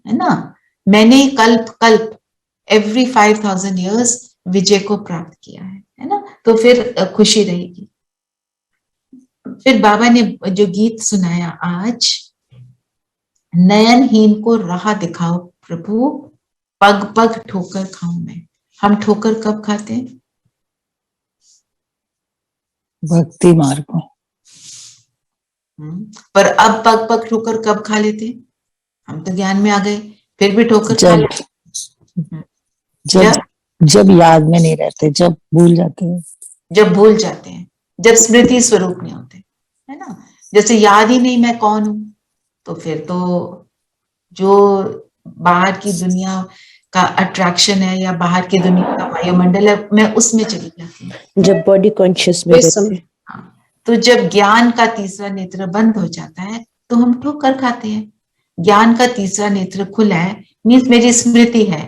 है ना। मैंने कल्प कल्प एवरी 5000 years विजय को प्राप्त किया है ना। तो फिर खुशी रहेगी। फिर बाबा ने जो गीत सुनाया आज, नयनहीन को राह दिखाओ प्रभु, पग पग ठोकर खाऊं मैं। हम ठोकर कब खाते हैं? भक्ति मार्ग में। पर अब पग पग ठोकर कब खा लेते हैं? हम तो ज्ञान में आ गए, फिर भी ठोकर खा लेते हैं। जब जब याद में नहीं रहते, जब भूल जाते हैं, जब भूल जाते हैं, जब स्मृति स्वरूप नहीं होते, है ना। जैसे याद ही नहीं मैं कौन हूं, तो फिर तो जो बाहर की दुनिया का अट्रैक्शन है या बाहर की दुनिया का वायुमंडल है, मैं उसमें चली जाती हूँ। जब बॉडी कॉन्शियस में रहते हैं। हाँ, तो जब ज्ञान का तीसरा नेत्र बंद हो जाता है तो हम ठोकर खाते हैं। ज्ञान का तीसरा नेत्र खुला है, मीन्स मेरी स्मृति है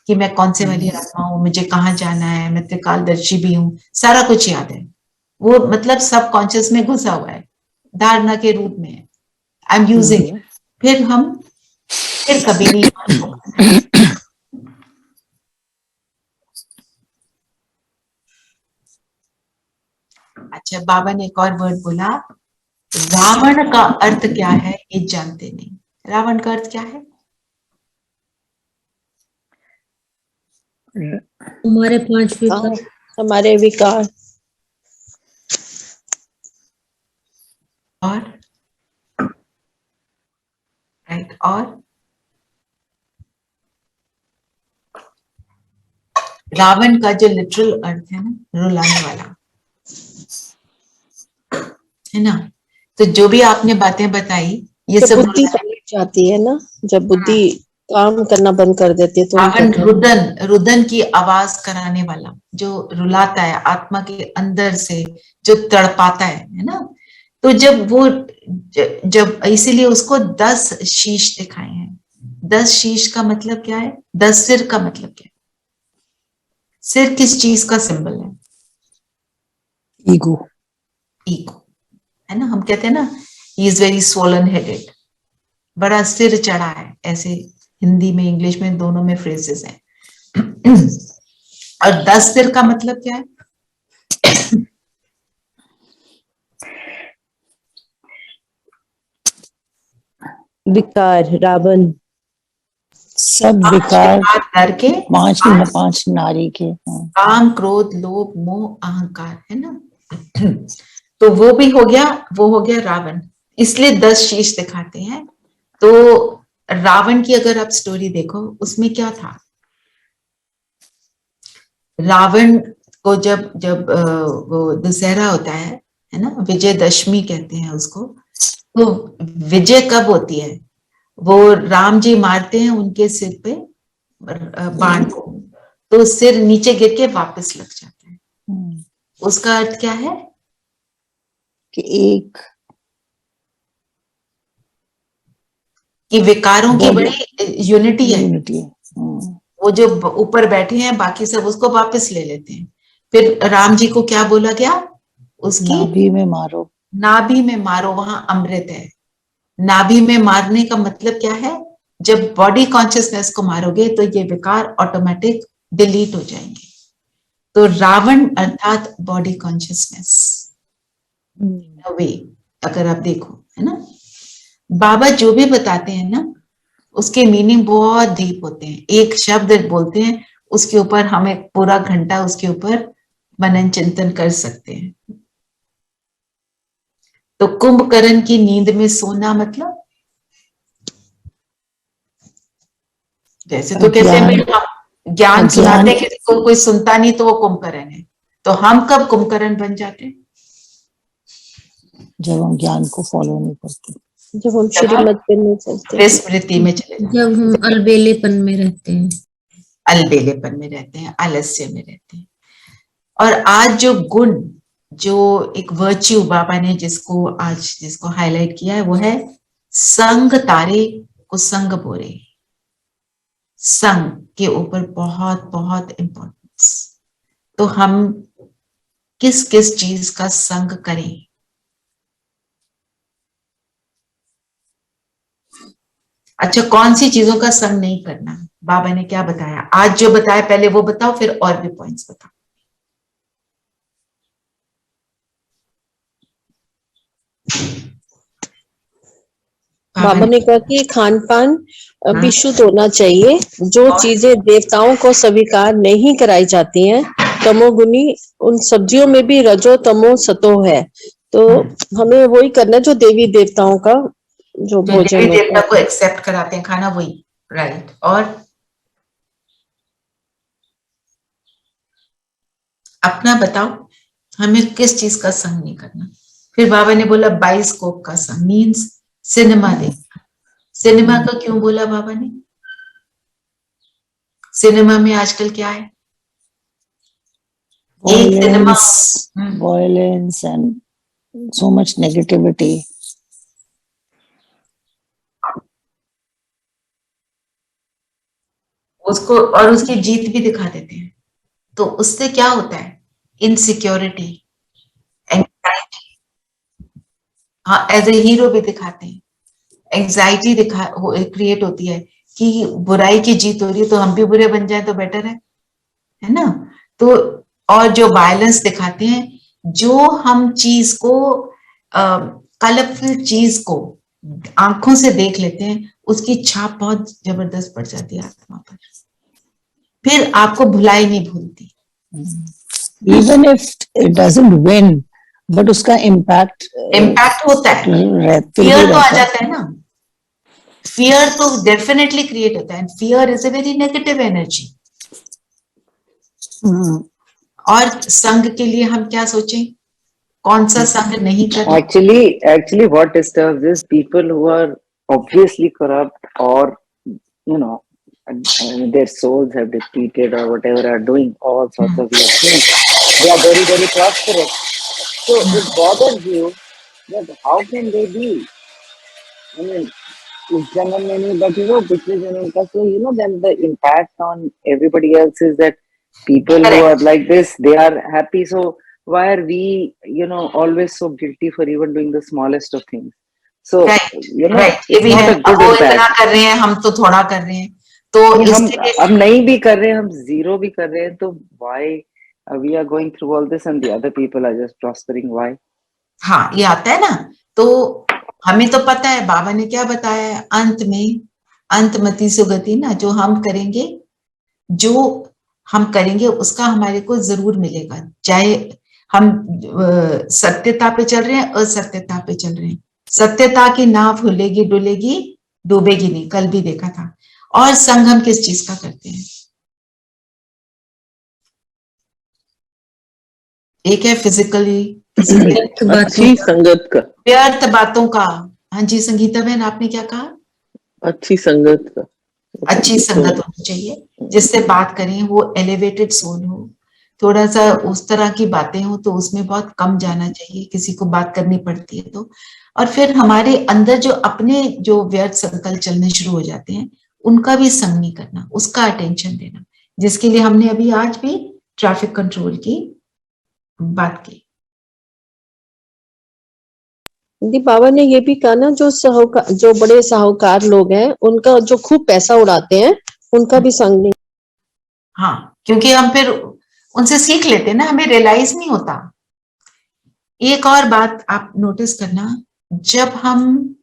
कि मैं कौन से वाली आत्मा हूं, मुझे कहाँ जाना है, मैं त्रिकालदर्शी भी हूँ, सारा कुछ याद है। वो मतलब सब कॉन्शियस में घुसा हुआ है, धारणा के रूप में है, आई एम यूजिंग। फिर कभी नहीं। अच्छा, बाबा ने एक और वर्ड बोला, रावण का अर्थ क्या है ये जानते नहीं। रावण का अर्थ क्या है? हमारे 5 विकार। हमारे विकार। और राइट, और रावण का जो लिटरल अर्थ है ना, रुलाने वाला, है ना। तो जो भी आपने बातें बताई ये सब बुद्धि पलट जाती है ना, जब बुद्धि काम करना बंद कर देती है तो रावण रुदन की आवाज कराने वाला, जो रुलाता है आत्मा के अंदर से, जो तड़पाता है ना। तो जब वो जब इसीलिए उसको 10 शीश दिखाए हैं। 10 शीश का मतलब क्या है? 10 सिर का मतलब क्या है? सिर किस चीज का सिंबल है? ईगो। ईगो, है ना। हम कहते हैं ना, he is very swollen headed, बड़ा सिर चढ़ा है, ऐसे हिंदी में इंग्लिश में दोनों में फ्रेजेस हैं। और 10 सिर का मतलब क्या है? विकार, रावण, सब विकार करके 5 नारी के। काम, क्रोध, लोभ, मोह, अहंकार, है ना। तो वो भी हो गया, वो हो गया रावण। इसलिए 10 शीश दिखाते हैं। तो रावण की अगर आप स्टोरी देखो, उसमें क्या था? रावण को जब जब वो दशहरा होता है है ना, विजयदशमी कहते हैं उसको। तो विजय कब होती है? वो राम जी मारते हैं उनके सिर पे बाण को, तो सिर नीचे गिर के वापस लग जाता है। उसका अर्थ क्या है? कि एक कि विकारों की बड़ी यूनिटी है। यूनिटी है। वो जो ऊपर बैठे हैं बाकी सब उसको वापस ले लेते हैं। फिर राम जी को क्या बोला गया? उसकी नाभि में मारो। नाभि में मारो, वहां अमृत है। नाभि में मारने का मतलब क्या है? जब बॉडी कॉन्शियसनेस को मारोगे तो ये विकार ऑटोमेटिक डिलीट हो जाएंगे। तो रावण अर्थात बॉडी कॉन्शियसनेस वे, अगर आप देखो, है ना, बाबा जो भी बताते हैं ना उसके मीनिंग बहुत डीप होते हैं। एक शब्द बोलते हैं उसके ऊपर हम एक पूरा घंटा उसके ऊपर मनन चिंतन कर सकते हैं। तो कुंभकर्ण की नींद में सोना मतलब, जैसे तो कहते हैं ज्ञान सुनाते किसी को, कोई सुनता नहीं तो वो कुंभकर्ण है। तो हम कब कुंभकर्ण बन जाते हैं? जब हम ज्ञान को फॉलो नहीं करते, जब हम श्रीमत पे नहीं चलते, स्मृति में चले जाते, जब हम अलबेलेपन में रहते हैं, अलबेलेपन में रहते हैं, आलस्य में रहते हैं। और आज जो गुण, जो एक वर्च्यू बाबा ने जिसको हाईलाइट किया है वो है संग तारे को संग बोरे। संग के ऊपर बहुत बहुत इंपॉर्टेंस। तो हम किस किस चीज का संग करें? अच्छा, कौन सी चीजों का संग नहीं करना? बाबा ने क्या बताया आज? जो बताया पहले वो बताओ, फिर और भी पॉइंट्स बताओ। बाबा ने कहा कि खान पान भी शुद्ध होना चाहिए। जो चीजें देवताओं को स्वीकार नहीं कराई जाती हैं, तमोगुनी, उन सब्जियों में भी रजो तमो सतो है। तो हमें वही करना जो देवी देवताओं का जो भोजन देवी देवता को एक्सेप्ट कराते हैं खाना, वही, राइट। और अपना बताओ, हमें किस चीज का संग नहीं करना? फिर बाबा ने बोला बाइस्कोप का संग, मीन्स सिनेमा देखना। सिनेमा का क्यों बोला बाबा ने? सिनेमा में आजकल क्या है? एक cinema, violence and so much negativity. उसको और उसकी जीत भी दिखा देते हैं। तो उससे क्या होता है? Insecurity, anxiety. हाँ, एज ए हीरो भी दिखाते हैं। एंग्जाइटी क्रिएट होती है कि बुराई की जीत हो रही है तो हम भी बुरे बन जाए तो बेटर है ना। तो और जो वायलेंस दिखाते हैं, जो हम चीज को कलरफुल चीज को आंखों से देख लेते हैं, उसकी छाप बहुत जबरदस्त पड़ जाती है आत्मा पर, फिर आपको भुलाई नहीं भूलती। Even if it doesn't win, but उसका इम्पैक्ट होता है। फियर तो आ जाता है ना, फियर तो डेफिनेटली क्रिएट होता है। Fear is a very negative energy. और संघ के लिए हम क्या सोचें? कौन सा संघ नहीं करना? Actually what disturbs is people who are obviously corrupt, or you know, and their souls have depleted or whatever, are doing all sorts of weird things. They are very, very prosperous. So it bothers you that how can they be? I mean, इस जन्म में नहीं, but you know, पिछले जन्म का, so you know, then the impact on everybody else is that people who are like this, they are happy. So why are we, you know, always so guilty for even doing the smallest of things? So you know, it's not a good वो impact. इतना कर रहे हैं, हम तो थोड़ा कर रहे हैं। तो हम अब नहीं भी कर रहे हैं, हम जीरो भी कर रहे हैं, तो why we are going through all this and the other people are just prospering? Why? हाँ, ये आता है ना। तो हमें तो पता है बाबा ने क्या बताया है अंत में, अंतमति सुगति ना। जो हम करेंगे उसका हमारे को जरूर मिलेगा, चाहे हम सत्यता पे चल रहे हैं, असत्यता पे चल रहे हैं। सत्यता की नाव हिलेगी डुलेगी, डूबेगी नहीं, कल भी देखा था। और संग हम किस चीज का करते हैं? एक है फिजिकली अच्छी संगत का, व्यर्थ बातों का। हाँ जी संगीता बहन, आपने क्या कहा? अच्छी संगत का। अच्छी संगत होनी चाहिए, जिससे बात करें वो एलिवेटेड सोल हो, थोड़ा सा उस तरह की बातें हो तो उसमें बहुत कम जाना चाहिए, किसी को बात करनी पड़ती है तो। और फिर हमारे अंदर जो अपने जो व्यर्थ संकल्प चलने शुरू हो जाते हैं, उनका भी संग नहीं करना, उसका अटेंशन देना, जिसके लिए हमने अभी आज भी ट्रैफिक कंट्रोल की बात की। दी बाबा ने ये भी कहा ना, जो बड़े साहूकार लोग हैं उनका जो खूब पैसा उड़ाते हैं उनका भी संग नहीं। हाँ, क्योंकि हम फिर उनसे सीख लेते हैं ना, हमें रियलाइज नहीं होता। एक और बात आप नोटिस करना, जब हम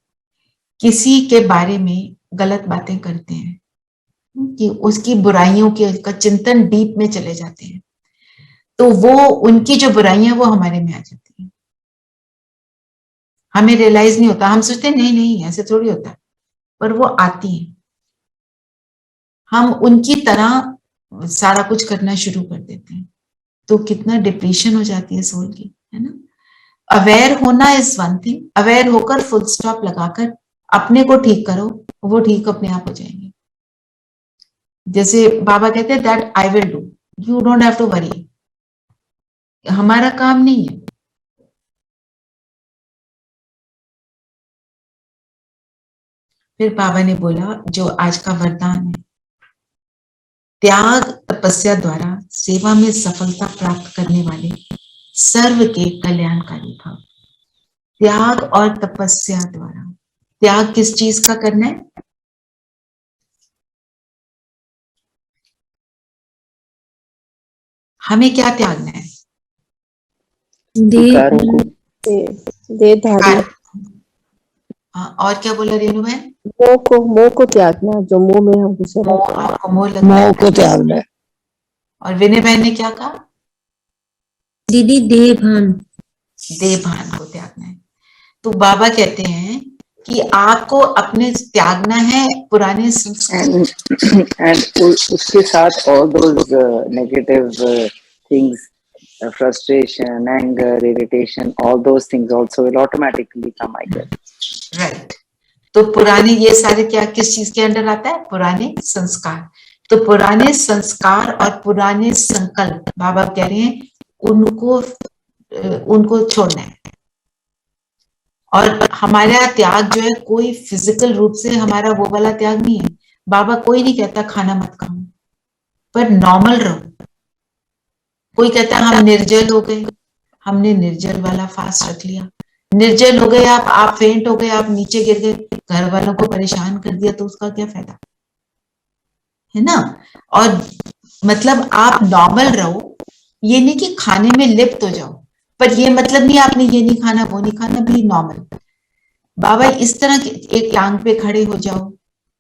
किसी के बारे में गलत बातें करते हैं कि उसकी बुराइयों के का चिंतन डीप में चले जाते हैं, तो वो उनकी जो बुराइयां वो हमारे में आ जाती हैं, हमें रियलाइज नहीं होता, हम सोचते हैं नहीं नहीं ऐसे थोड़ी होता है, पर वो आती हैं, हम उनकी तरह सारा कुछ करना शुरू कर देते हैं, तो कितना डिप्रेशन हो जाती है सोल की, है ना। अवेयर होना इज वन थिंग, अवेयर होकर फुल स्टॉप लगाकर अपने को ठीक करो, वो ठीक अपने आप हो जाएंगे। जैसे बाबा कहते हैं that I will do, you don't have to worry, हमारा काम नहीं है। फिर बाबा ने बोला जो आज का वरदान है, त्याग तपस्या द्वारा सेवा में सफलता प्राप्त करने वाले सर्व के कल्याणकारी भव। त्याग और तपस्या द्वारा, त्याग किस चीज का करना है? हमें क्या त्यागना है? विकारों को, देहधारी। हाँ, और क्या बोला रेणु बहन? मोह को त्यागना, जो मोह में हम घुसे रहते हैं। आपको मोह लगता मोह है। को त्यागना है। और विनय बहन ने क्या कहा? दीदी देह भान। देह भान को त्यागना है। तो बाबा कहते हैं कि आपको अपने त्यागना है पुराने संस्कार, एंड उसके साथ all those negative things, frustration, anger, irritation, all those things also will automatically come, I guess. Right. तो पुराने ये सारे क्या किस चीज के अंडर आता है? पुराने संस्कार। तो पुराने संस्कार और पुराने संकल्प बाबा कह रहे हैं उनको छोड़ना है। और हमारा त्याग जो है कोई फिजिकल रूप से हमारा वो वाला त्याग नहीं है। बाबा कोई नहीं कहता खाना मत खाओ, पर नॉर्मल रहो। कोई कहता है हम निर्जल हो गए, हमने निर्जल वाला फास्ट रख लिया। निर्जल हो गए आप फेंट हो गए, आप नीचे गिर गए, घर वालों को परेशान कर दिया, तो उसका क्या फायदा, है ना। और मतलब आप नॉर्मल रहो, ये नहीं कि खाने में लिप्त हो जाओ, पर ये मतलब नहीं आपने ये नहीं खाना वो नहीं खाना, भी नॉर्मल। बाबा इस तरह के एक टांग पे खड़े हो जाओ,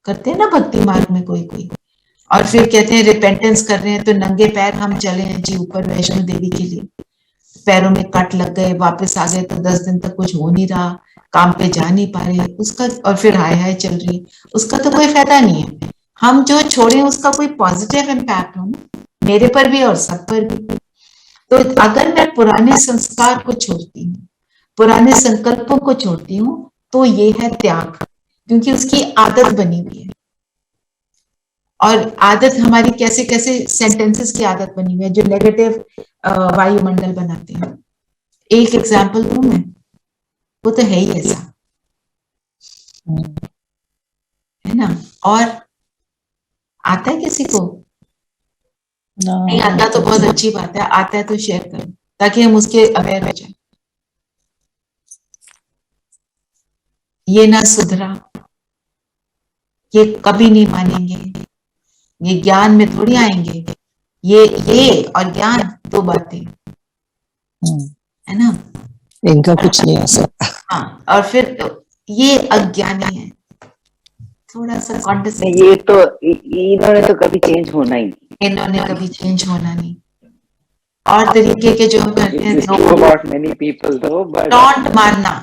करते हैं ना भक्ति मार्ग में कोई कोई, और फिर कहते हैं रिपेंटेंस कर रहे हैं तो नंगे पैर हम चले हैं जी ऊपर वैष्णो देवी के लिए, पैरों में कट लग गए, वापस आ गए तो 10 दिन तक कुछ हो नहीं रहा, काम पे जा नहीं पा रहे उसका, और फिर हाय हाय चल रही, उसका तो कोई फायदा नहीं है। हम जो छोड़े उसका कोई पॉजिटिव इम्पैक्ट हो मेरे पर भी और सब पर भी। तो अगर मैं पुराने संस्कार को छोड़ती हूँ, पुराने संकल्पों को छोड़ती हूँ, तो ये है त्याग, क्योंकि उसकी आदत बनी हुई है। और आदत हमारी कैसे कैसे सेंटेंसेस की आदत बनी हुई है जो नेगेटिव वायुमंडल बनाते हैं। एक एग्जाम्पल दूं मैं, वो तो है ही ऐसा, है ना। और आता है किसी को? नहीं आता तो बहुत अच्छी बात है, आता है तो शेयर करो ताकि हम उसके अवेयर हो जाए। ये ना सुधरा, ये कभी नहीं मानेंगे, ये ज्ञान में थोड़ी आएंगे, ये और ज्ञान दो बातें, है ना। इनका कुछ नहीं आ सकता। हाँ, और फिर ये अज्ञानी है, थोड़ा सा कॉन्टेस्ट। ये तो इन्होंने तो कभी चेंज होना ही, इन्होंने कभी चेंज होना नहीं। और तरीके के जो हम करते हैं, about many people though, but taunt मारना,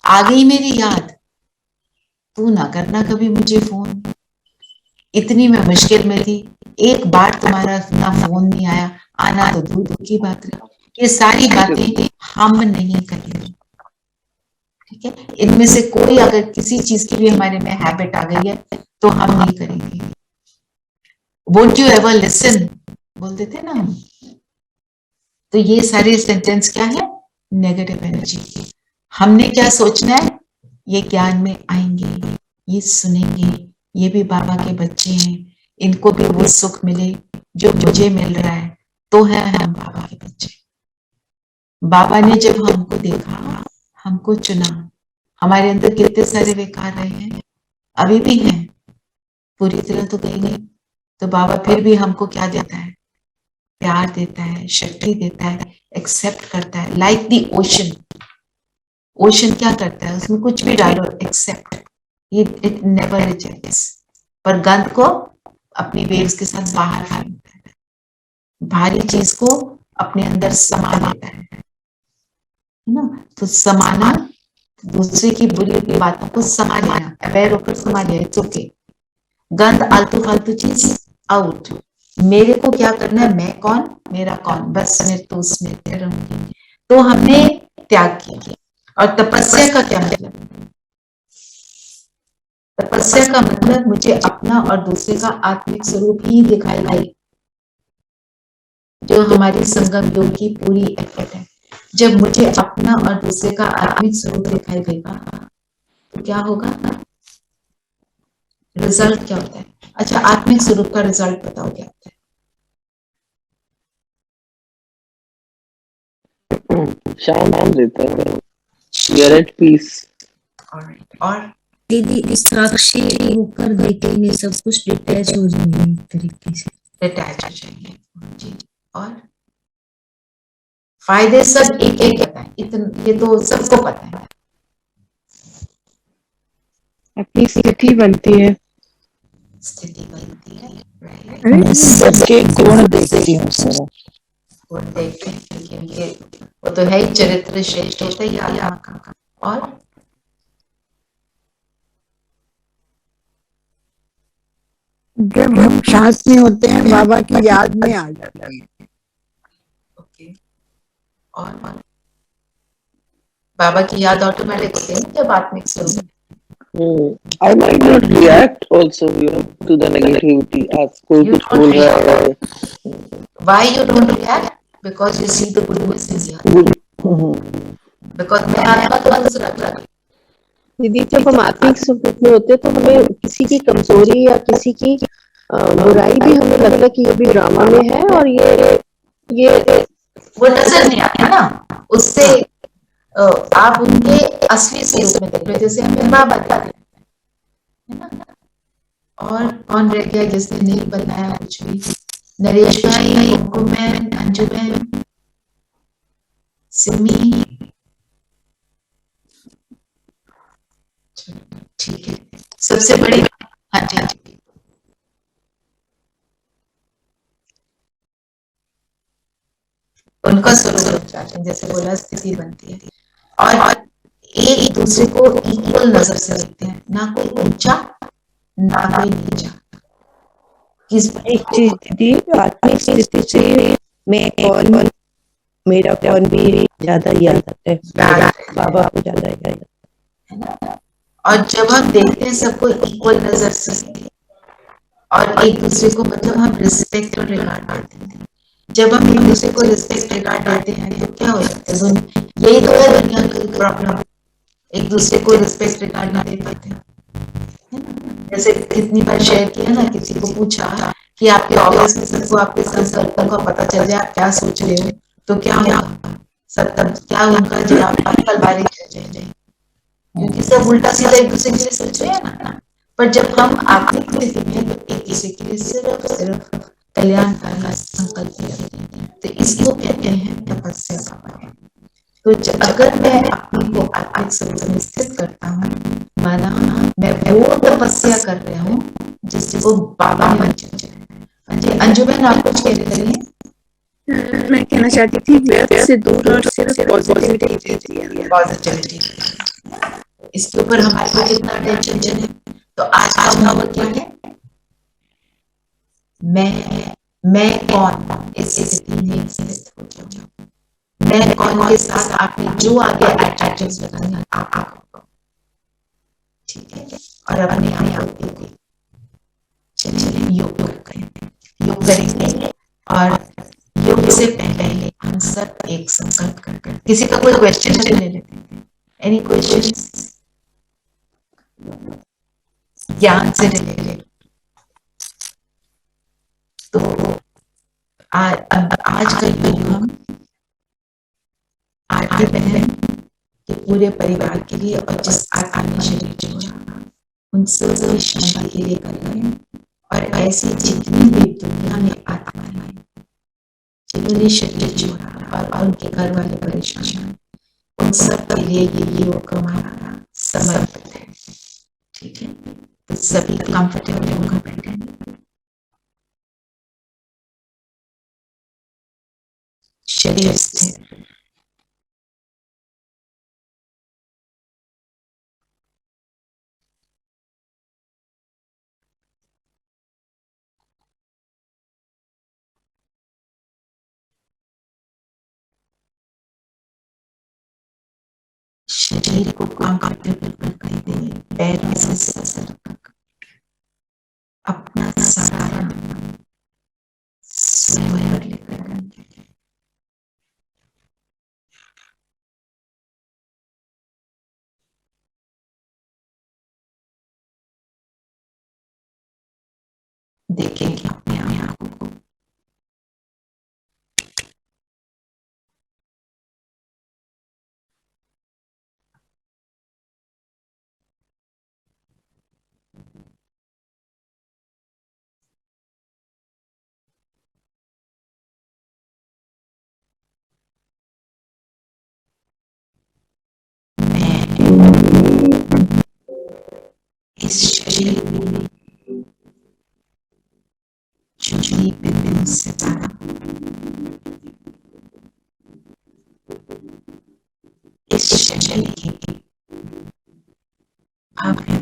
आ गई मेरी याद, तू ना करना कभी मुझे फोन, इतनी मैं मुश्किल में थी, एक बार तुम्हारा ना फोन नहीं आया, आना तो दूर दूर की बात रही। ये सारी बातें हम नहीं करेंगे, ठीक है। इनमें से कोई अगर किसी चीज की भी हमारे में हैबिट आ गई है तो हम नहीं करेंगे। वोंट यू एवर लिसन बोल देते ना हम। तो ये सारे सेंटेंस क्या है? Negative energy. हमने क्या सोचना है? ये ज्ञान में आएंगे, ये सुनेंगे, ये भी बाबा के बच्चे हैं, इनको भी वो सुख मिले जो मुझे मिल रहा है, तो है हम बाबा के बच्चे। बाबा ने जब हमको देखा, हमको चुना, हमारे अंदर कितने सारे विकार रहे हैं, अभी भी हैं, पूरी तरह तो गई नहीं। तो बाबा फिर भी हमको क्या देता है? प्यार देता है, शक्ति देता है, एक्सेप्ट करता है। लाइक द ओशन, ओशन क्या करता है? उसमें कुछ भी डालो, एक्सेप्ट, इट नेवर रिजेक्ट्स। पर गंद को अपनी वेव्स के साथ बाहर फेंकता है, भारी चीज को अपने अंदर समा लेता है ना। तो समाना, दूसरे की बुरी बातों को समा लेना, अवेयर होकर समा लिया, इट्स ओके। गंद, आलतू फालतू चीज आउट। मेरे को क्या करना है? मैं कौन, मेरा कौन, बस मैं तो उसमें रहूंगी। तो हमने त्याग किया। और तपस्या का क्या मतलब? तपस्या का मतलब मुझे अपना और दूसरे का आत्मिक स्वरूप ही दिखाई दे, जो हमारी संगम योग की पूरी एफर्ट है। जब मुझे अपना और दूसरे का आत्मिक स्वरूप दिखाई देगा तो क्या होगा? रिजल्ट क्या होता है? अच्छा, आत्मिक स्वरूप का रिजल्ट बताओ क्या होता है? शांत रहता है, you are at peace। और दीदी साक्षी होकर देखेंगे, सब कुछ डिटैच हो जाएंगे एक तरीके से, डिटैच हो जाएंगे जी। और फायदे सब एक एक पता है, इतने ये तो सबको पता है। अपनी स्थिति बनती है, स्थिति बनती है, मैं सबके गुण देखती हूँ सर। गुण देखते हैं, लेकिन ये वो तो है ही, चरित्र श्रेष्ठ होता है आत्मा का। और जब हम साथ में होते हैं बाबा की याद में आ जाते हैं। ओके, और बाबा की याद ऑटोमेटिक होती है जब आत्मिक स्वरूप। I might not react also, you know, to the negativity as कोई कुछ बोल रहा है। Why you don't react? Because you see the goodness in the other. Because मैं आत्मा तो दूसरा कर। दीदी जब हम आत्मिक स्वरूप में होते हैं तो हमें किसी की कमजोरी या किसी की बुराई भी हमें लगता है कि ये भी ड्रामा में है, और ये वो नजर नहीं आता ना, उससे आप उनके असली स्वरूप में देख रहे हो, जैसे हमें बाबा दिखते हैं, है ना। और कौन रह गया जिसने नहीं बताया कुछ भी? नरेश भाई, कुमकुम बहन, अंजू बहन, सिमी, ठीक है। सबसे बड़ी, हाँ जी, उनका स्वरूप चाहते हैं, जैसे बोला स्थिति बनती है। और एक दूसरे को इक्वल नजर से देखते हैं, ना कोई ऊंचा ना कोई नीचा। किस एक चीज दीदी, आत्मिक स्थिति से मैं कौन, मेरा कौन भी ज्यादा याद आता है, बाबा को ज्यादा याद आता है ना। और जब हम देखते हैं सबको इक्वल नजर से और एक दूसरे को, मतलब हम रिस्पेक्ट और रिगार्ड करते हैं। जब हम एक दूसरे को रिस्पेक्ट रिगार्ड देते हैं तो क्या हो जाता है? यही तो है दुनिया की प्रॉब्लम, एक दूसरे को रिस्पेक्ट रिगार्ड नहीं दे पाते, है ना। जैसे कितनी बार शेयर किया ना, किसी को पूछा कि आपके ऑफिस में सबको आपके संकल्पों का पता चल जाए, आप क्या सोच रहे हो, तो क्या होगा? सब तब क्या उनका जवाब? तलवारें चल जाएंगे, क्योंकि सब उल्टा सीधा एक दूसरे के लिए सोच रहे हैं ना। पर जब हम आत्मिक स्थिति में तो एक दूसरे के लिए सिर्फ कल्याण का संकल्प करते हैं, तो इसको कहते हैं तपस्या का पालन। तो अगर मैं अपने को आत्मिक स्वरूप में स्थित करता हूँ, माना मैं वो तपस्या कर रहा हूँ जिसको बाबा ने मंजूर किया। अंजू बहन, आप कुछ कह रहे थे? मैं कहना चाहती थी व्यर्थ से दूर और सिर्फ पॉजिटिविटी। पॉजिटिविटी, इसके ऊपर हमारे को कितना अटेंशन है। तो आज का भाव क्या है? मैं कौन, इस स्थिति में स्थित हो जाऊं। नए कौन के साथ आपने जो आगे एडजेक्टिव्स लगाने आप ठीक है, और अपने आप को चलिए योग करेंगे और योग से पहले हम सब एक संकल्प करते हैं। किसी का कोई क्वेश्चन ले लेते हैं? Any questions? ज्ञान से रिलेटेड। तो आज का योग हम आरती बहन के पूरे परिवार के लिए और जिस आत्मा ने शरीर छोड़ा उन सभी शांति के लिए कर रहे हैं, और ऐसी जितनी भी दुनिया में आत्माएं हैं जिन्होंने शरीर छोड़ा और उनके घर वाले परेशान हैं, उन सब के लिए ये योग हमारा समर्पित है। ठीक है, तो सभी कंफर्टेबल होकर बैठेंगे। शरीर स्थिर। शरीर को कंफर्टेबल कर दें, पैर से सर तक अपना सारा स्वयं लेकर देखेंगे अपने आंखों को। इस शरीर में जुड़ी विभिन्न सितारा इस शरीर की भव्य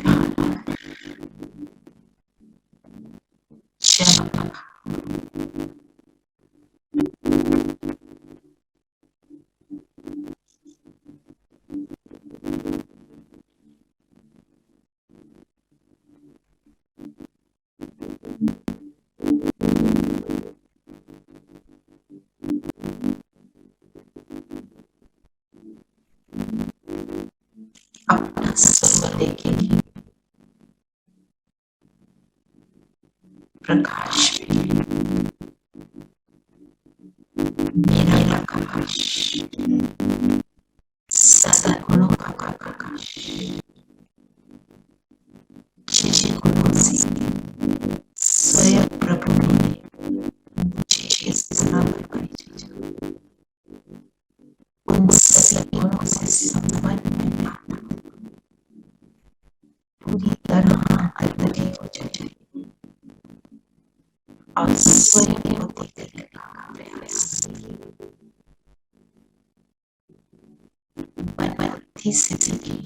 चमक अपना स्वयं देखेंगे। प्रकाश मेरा प्रकाश, सद्गुणों का प्रकाश, जिन गुणों से स्वयं प्रभु ने मुझे इस तरह बनाया, उन सभी गुणों से संपन्न पूरी तरह अंतर्ली हो जाए और स्वयं को देखने का प्रयास बुद्धि से देखें।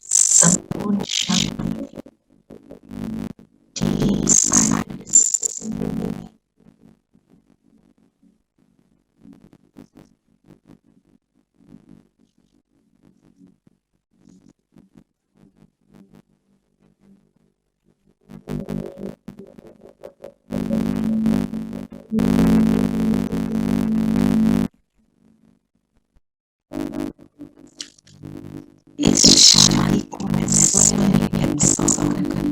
संपूर्ण शांति इस शादी को मैं स्वयं ही संसार कर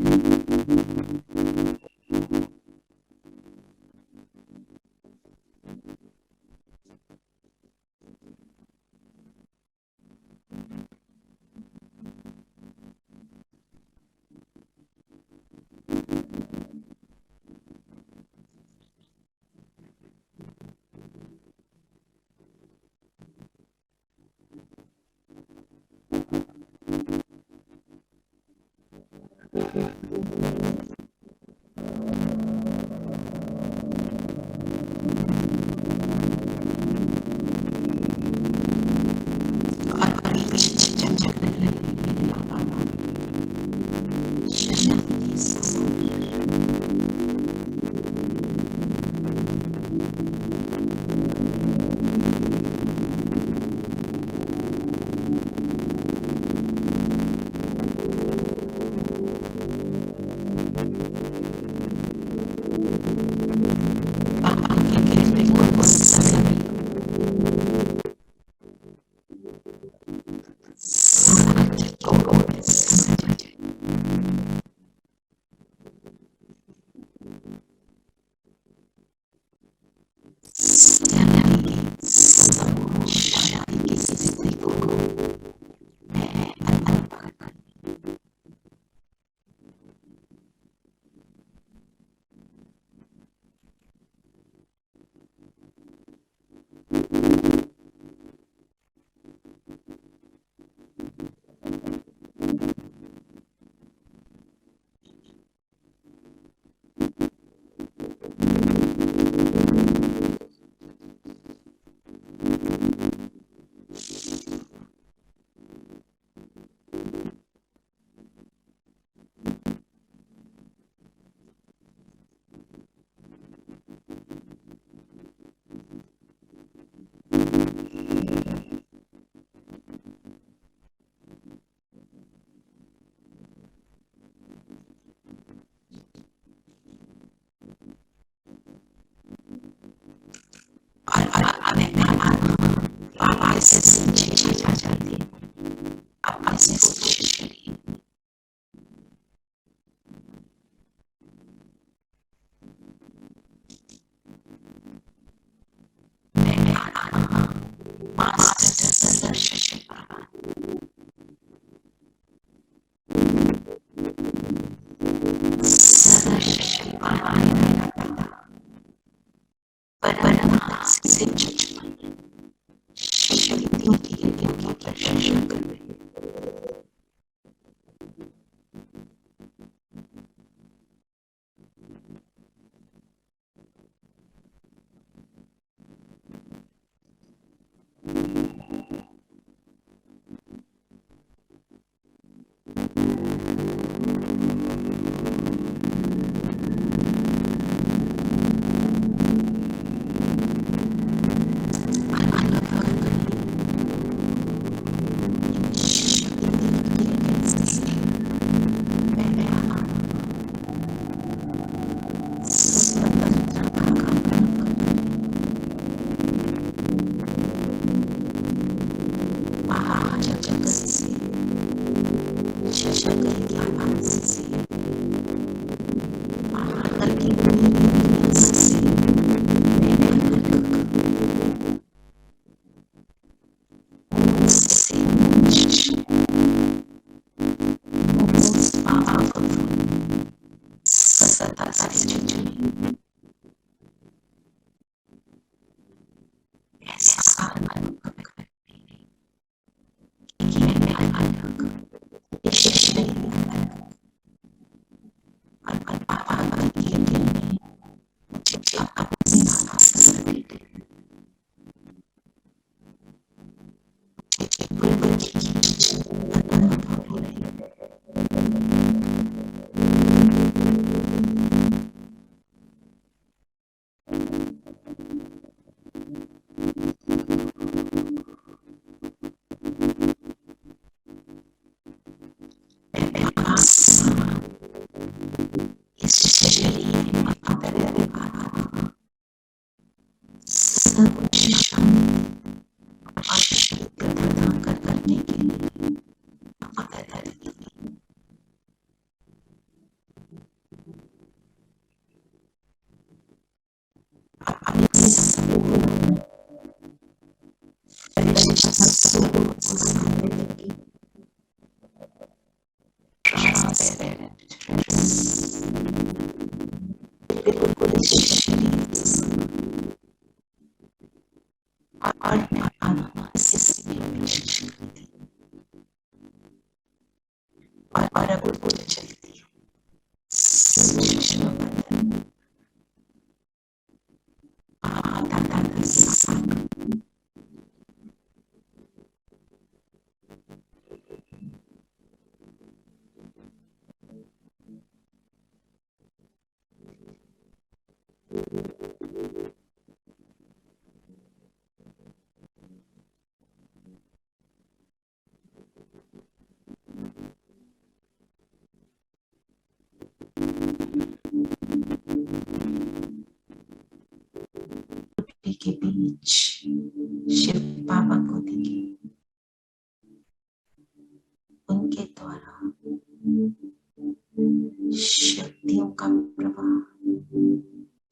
और बीच जब शादी पापा के कहने को सजा समाज तोड़ो सजा शादी की स्थिति को मैं अनपढ़ और पापा से समझे जाती पापा से कोशिश करी मैं मास्टर संदर्शन संदर्शन पर से शक्ति की प्रशंसा कर रही सब कुछ शांति और शक्ति प्रदान करने के लिए मदद करेगी। अपने संपूर्ण स्वरूप को सामने लेगी। ट्रांसपेरेंट बिल्कुल शरीर के समान और मैं आत्मा इसमें प्रवेश करती हूँ और अब उड़ चलती हूँ सूक्ष्म बदन आधा साकार के बीच शिव बाबा को देखिए। उनके द्वारा शक्तियों का प्रवाह,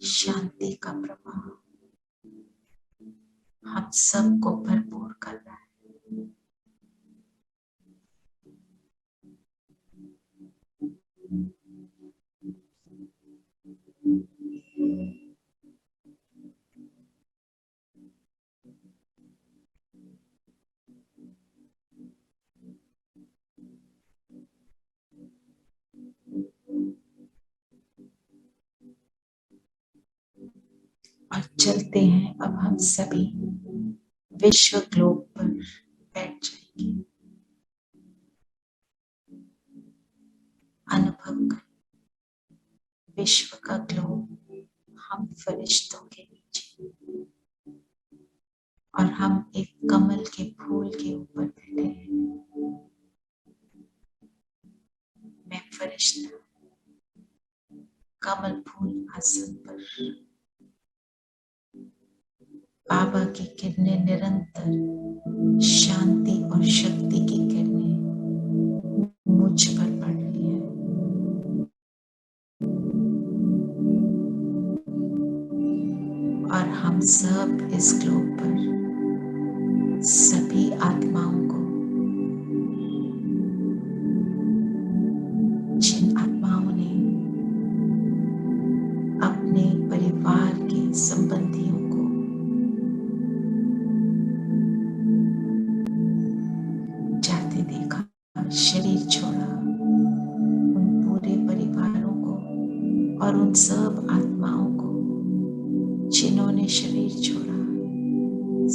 शांति का प्रवाह हम सबको भरपूर कर रहा है। और चलते हैं अब हम सभी विश्व ग्लोब पर बैठ जाएंगे। अनुभव कर विश्व का ग्लोब हम फरिश्तों के नीचे और हम एक कमल के फूल के ऊपर बैठे हैं। मैं फरिश्ता कमल फूल आसन पर, बाबा की किरणें निरंतर शांति और शक्ति की किरणें मुझ पर पड़ रही है। और हम सब इस ग्लोब पर सभी आत्माओं को, जिन आत्माओं ने अपने परिवार के संबंधियों को जाते देखा, शरीर छोड़ा, उन पूरे परिवारों को और उन सब आत्माओं को जिन्होंने शरीर छोड़ा,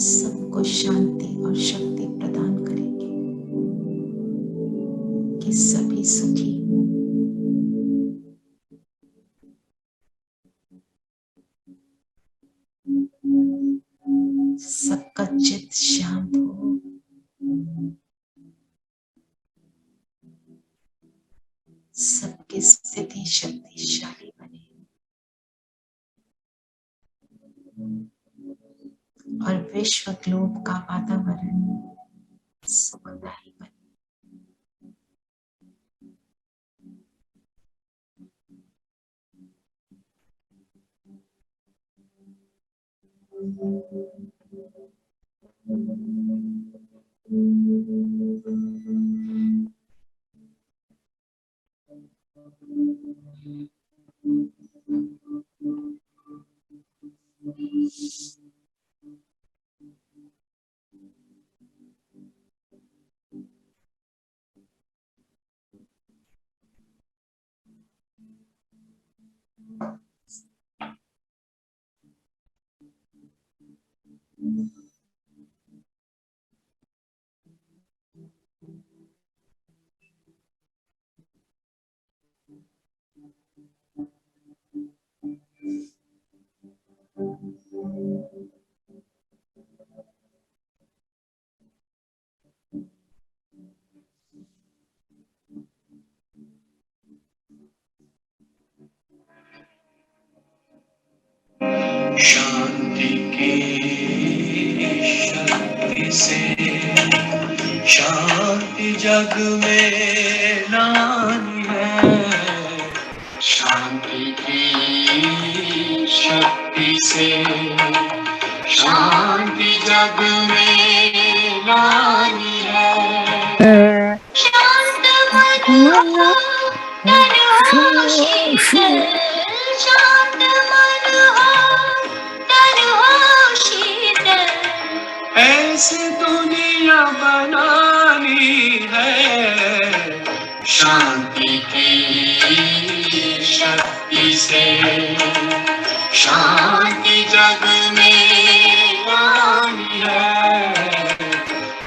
सबको शांति और शक्ति प्रदान करेंगे कि सभी सुखी, सबका चित्त शांत हो, सबकी स्थिति शक्तिशाली बने और विश्व ग्लोब का वातावरण सुखदायी बने। से शांति जग में लानी है, शांति की शक्ति से शांति जग में लानी है। शांत मन हो तन हो शीतल, शांत मन हो तन हो शीतल, ऐसी दुनिया बनानी है, शांति की शक्ति से शांति जग में लानी है,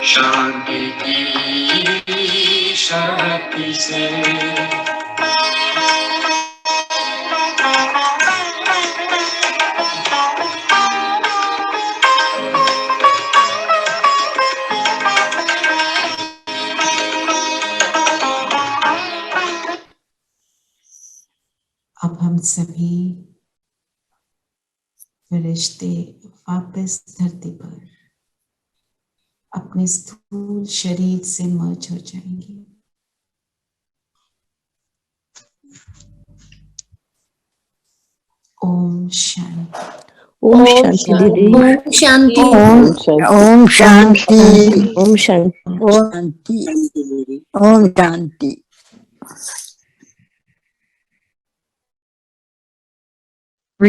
शांति की शक्ति से। अब हम सभी फरिश्ते वापस धरती पर अपने स्थूल शरीर से मर्ज हो जाएंगे। ओम शांति। ओम शांति दीदी। ओम शांति। ओम शांति। ओम शांति। ओम शांति। ओम शांति।